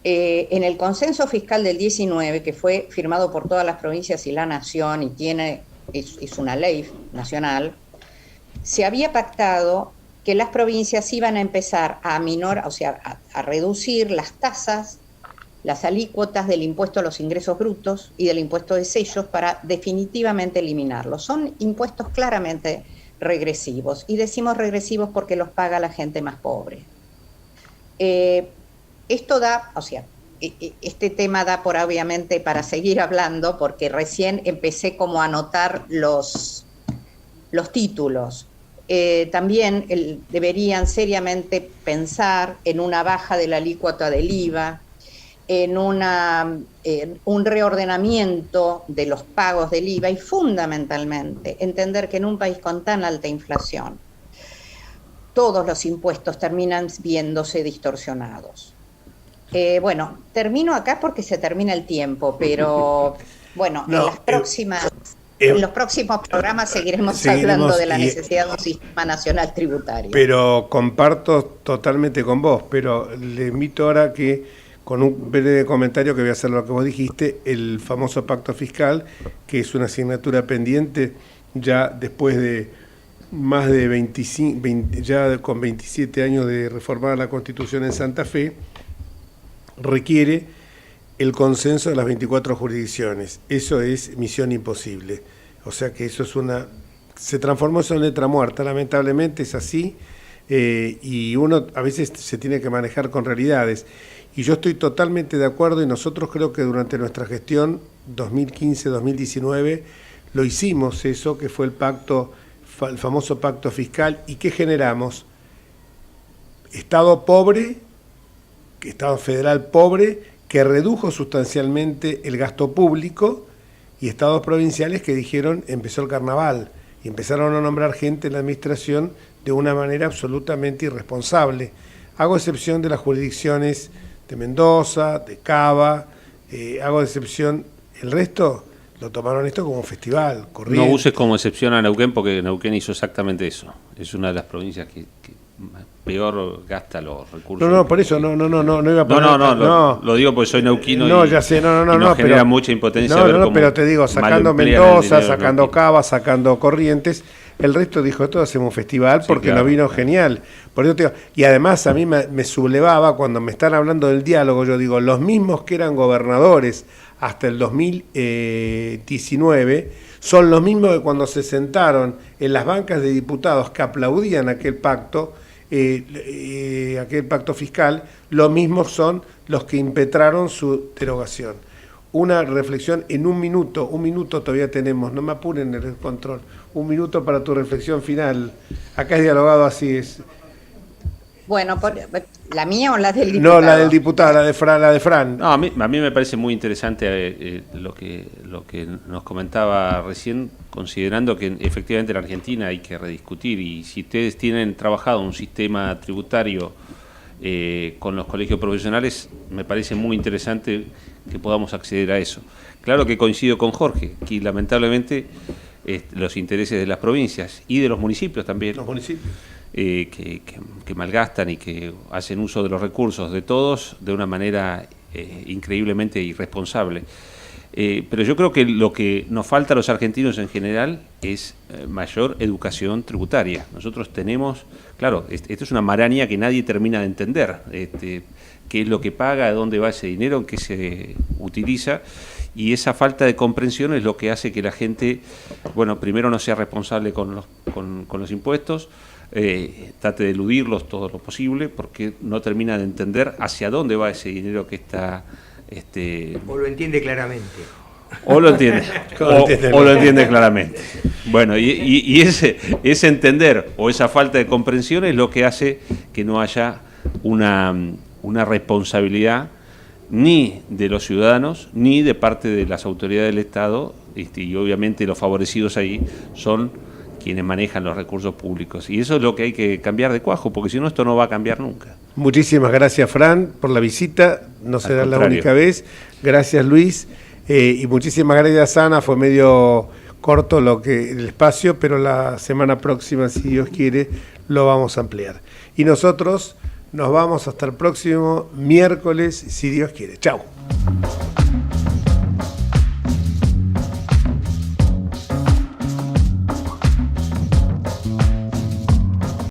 en el consenso fiscal del 19, que fue firmado por todas las provincias y la nación, y es una ley nacional, se había pactado que las provincias iban a empezar a reducir las tasas, las alícuotas del impuesto a los ingresos brutos y del impuesto de sellos para definitivamente eliminarlos. Son impuestos claramente regresivos, y decimos regresivos porque los paga la gente más pobre. Este tema da obviamente para seguir hablando, porque recién empecé como a anotar los títulos. También deberían seriamente pensar en una baja de la alícuota del IVA, en un reordenamiento de los pagos del IVA, y fundamentalmente entender que en un país con tan alta inflación todos los impuestos terminan viéndose distorsionados. Termino acá porque se termina el tiempo, pero en los próximos programas seguiremos hablando de la necesidad de un sistema nacional tributario. Pero comparto totalmente con vos, pero le invito ahora que, con un breve comentario que voy a hacer lo que vos dijiste, el famoso pacto fiscal, que es una asignatura pendiente ya después de más de 27 años de reformar la Constitución en Santa Fe, requiere el consenso de las 24 jurisdicciones. Eso es misión imposible. O sea que eso se transformó eso en letra muerta, lamentablemente es así, y uno a veces se tiene que manejar con realidades. Y yo estoy totalmente de acuerdo, y nosotros creo que durante nuestra gestión 2015-2019 lo hicimos eso, que fue el famoso pacto fiscal. ¿Y qué generamos? Estado federal pobre, que redujo sustancialmente el gasto público, y estados provinciales que dijeron, empezó el carnaval, y empezaron a nombrar gente en la administración de una manera absolutamente irresponsable. Hago excepción de las jurisdicciones de Mendoza, de Cava, hago excepción, el resto lo tomaron esto como un festival. No uses como excepción a Neuquén, porque Neuquén hizo exactamente eso. Es una de las provincias que peor gasta los recursos. No, por eso no iba a poner. Lo digo porque soy neuquino. Ya sé, nos genera mucha impotencia ver cómo pero te digo, sacando Mendoza, sacando Cava, sacando Corrientes, el resto dijo, todo hacemos un festival porque nos vino genial. Por eso te digo, y además a mí me sublevaba cuando me están hablando del diálogo, yo digo, los mismos que eran gobernadores hasta el 2019 son los mismos que cuando se sentaron en las bancas de diputados que aplaudían aquel pacto fiscal, los mismos son los que impetraron su derogación. Una reflexión en un minuto todavía tenemos, no me apuren en el control, un minuto para tu reflexión final. Acá es dialogado así, es Bueno, ¿la mía o la del diputado? No, la del diputado, la de Fran. No, a mí me parece muy interesante lo que nos comentaba recién, considerando que efectivamente en Argentina hay que rediscutir, y si ustedes tienen trabajado un sistema tributario con los colegios profesionales, me parece muy interesante que podamos acceder a eso. Claro que coincido con Jorge, que lamentablemente los intereses de las provincias y de los municipios también, los municipios. Que malgastan y que hacen uso de los recursos de todos de una manera increíblemente irresponsable. Pero yo creo que lo que nos falta a los argentinos en general es mayor educación tributaria. Nosotros tenemos, claro, esto es una maraña que nadie termina de entender, qué es lo que paga, de dónde va ese dinero, en qué se utiliza, y esa falta de comprensión es lo que hace que la gente, bueno, primero no sea responsable con los impuestos, trate de eludirlos todo lo posible, porque no termina de entender hacia dónde va ese dinero que está... o lo entiende claramente. O lo entiende, o lo entiende claramente. Bueno, y ese entender o esa falta de comprensión es lo que hace que no haya una responsabilidad ni de los ciudadanos, ni de parte de las autoridades del Estado, y obviamente los favorecidos ahí son quienes manejan los recursos públicos. Y eso es lo que hay que cambiar de cuajo, porque si no, esto no va a cambiar nunca. Muchísimas gracias, Fran, por la visita. No será la única vez. Gracias, Luis. Y muchísimas gracias, Ana. Fue medio corto el espacio, pero la semana próxima, si Dios quiere, lo vamos a ampliar. Y nosotros nos vamos hasta el próximo miércoles, si Dios quiere. Chau.